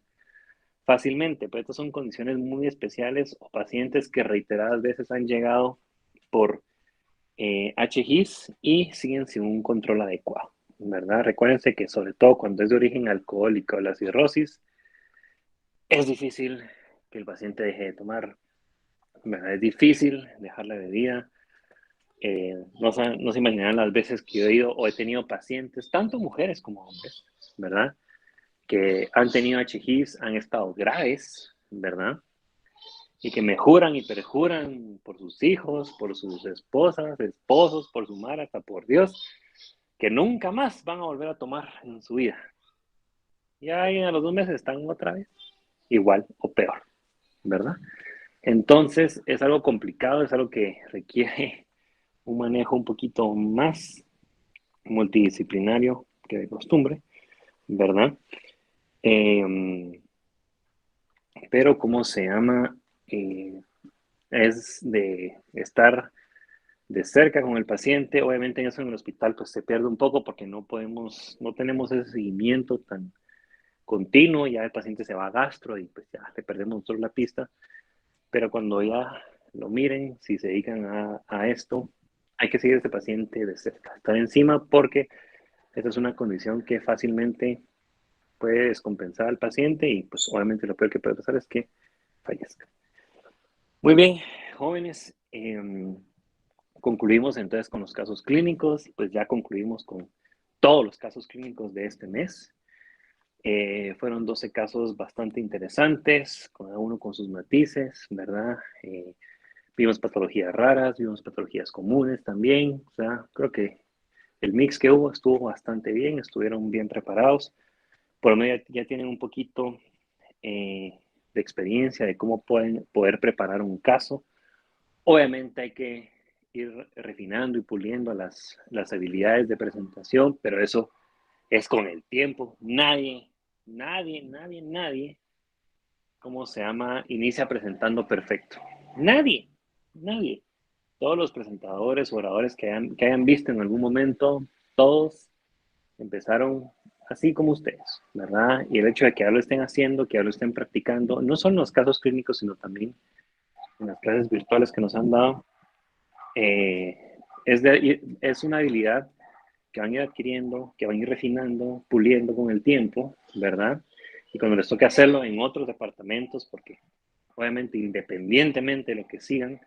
fácilmente, pero estas son condiciones muy especiales o pacientes que reiteradas veces han llegado por HGIS y siguen sin un control adecuado, ¿verdad? Recuérdense que sobre todo cuando es de origen alcohólico o la cirrosis, es difícil que el paciente deje de tomar, ¿verdad? Es difícil dejar la bebida. No se imaginarán las veces que yo he ido o he tenido pacientes, tanto mujeres como hombres, ¿verdad? Que han tenido HGIS, han estado graves, ¿verdad? Y que me juran y perjuran por sus hijos, por sus esposas, esposos, por su madre, hasta por Dios, que nunca más van a volver a tomar en su vida. Y ahí a los 2 meses están otra vez igual o peor, ¿verdad? Entonces es algo complicado, es algo que requiere un manejo un poquito más multidisciplinario que de costumbre, ¿verdad? Pero ¿cómo se llama? Es de estar de cerca con el paciente. Obviamente en eso en el hospital pues se pierde un poco porque no tenemos ese seguimiento tan continuo, ya el paciente se va a gastro y pues ya le perdemos toda la pista, pero cuando ya lo miren, si se dedican a esto, hay que seguir a este paciente de cerca, estar encima porque esta es una condición que fácilmente puede descompensar al paciente y pues obviamente lo peor que puede pasar es que fallezca. Muy bien, jóvenes, concluimos entonces con los casos clínicos y pues ya concluimos con todos los casos clínicos de este mes. Fueron 12 casos bastante interesantes, cada uno con sus matices, ¿verdad? Vimos patologías raras, vimos patologías comunes también, o sea, creo que el mix que hubo estuvo bastante bien, estuvieron bien preparados, por lo menos ya tienen un poquito de experiencia de cómo pueden poder preparar un caso. Obviamente hay que ir refinando y puliendo las habilidades de presentación, pero eso es con el tiempo. Nadie, ¿cómo se llama? Inicia presentando perfecto. Nadie. Todos los presentadores, oradores que hayan visto en algún momento, todos empezaron así como ustedes, ¿verdad? Y el hecho de que ya lo estén haciendo, que ya lo estén practicando, no solo en los casos clínicos, sino también en las clases virtuales que nos han dado, es una habilidad que van a ir adquiriendo, que van a ir refinando, puliendo con el tiempo, ¿verdad? Y cuando les toque hacerlo en otros departamentos, porque obviamente independientemente de lo que sigan,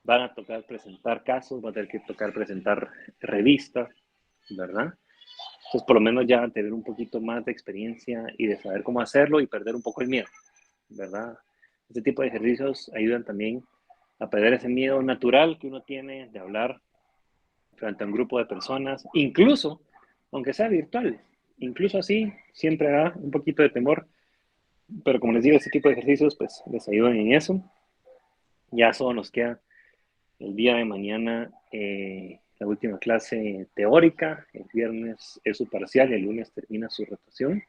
van a tocar presentar casos, va a tener que tocar presentar revistas, ¿verdad? Entonces, por lo menos ya tener un poquito más de experiencia y de saber cómo hacerlo y perder un poco el miedo, ¿verdad? Este tipo de ejercicios ayudan también a perder ese miedo natural que uno tiene de hablar frente a un grupo de personas, incluso, aunque sea virtual, incluso así, siempre da un poquito de temor, pero como les digo, este tipo de ejercicios pues les ayudan en eso. Ya solo nos queda el día de mañana la última clase teórica, el viernes es su parcial y el lunes termina su rotación.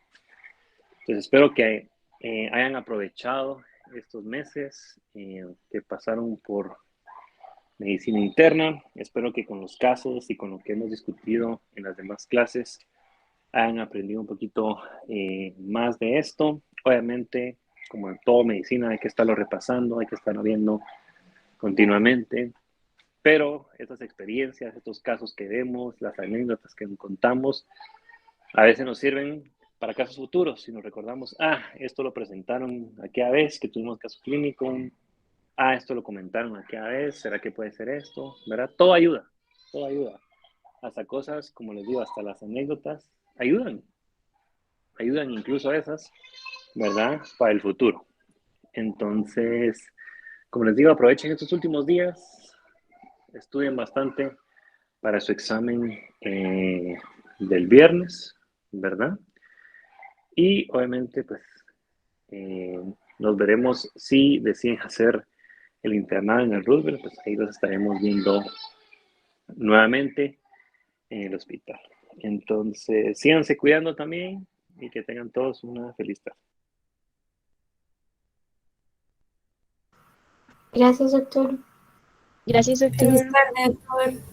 Entonces espero que hayan aprovechado estos meses que pasaron por medicina interna. Espero que con los casos y con lo que hemos discutido en las demás clases hayan aprendido un poquito más de esto. Obviamente, como en toda medicina, hay que estarlo repasando, hay que estarlo viendo continuamente. Pero estas experiencias, estos casos que vemos, las anécdotas que contamos, a veces nos sirven para casos futuros. Si nos recordamos, esto lo presentaron aquella vez que tuvimos caso clínico, esto lo comentaron aquella vez, ¿será que puede ser esto? ¿Verdad? Todo ayuda. Hasta cosas, como les digo, hasta las anécdotas ayudan incluso esas, ¿verdad? Para el futuro. Entonces, como les digo, aprovechen estos últimos días, estudien bastante para su examen del viernes, ¿verdad? Y obviamente, pues, nos veremos si deciden hacer el internado en el Roosevelt, pues ahí los estaremos viendo nuevamente en el hospital. Entonces, síganse cuidando también y que tengan todos una feliz tarde. Gracias, doctor. Gracias, Feliz doctor. tarde, doctor.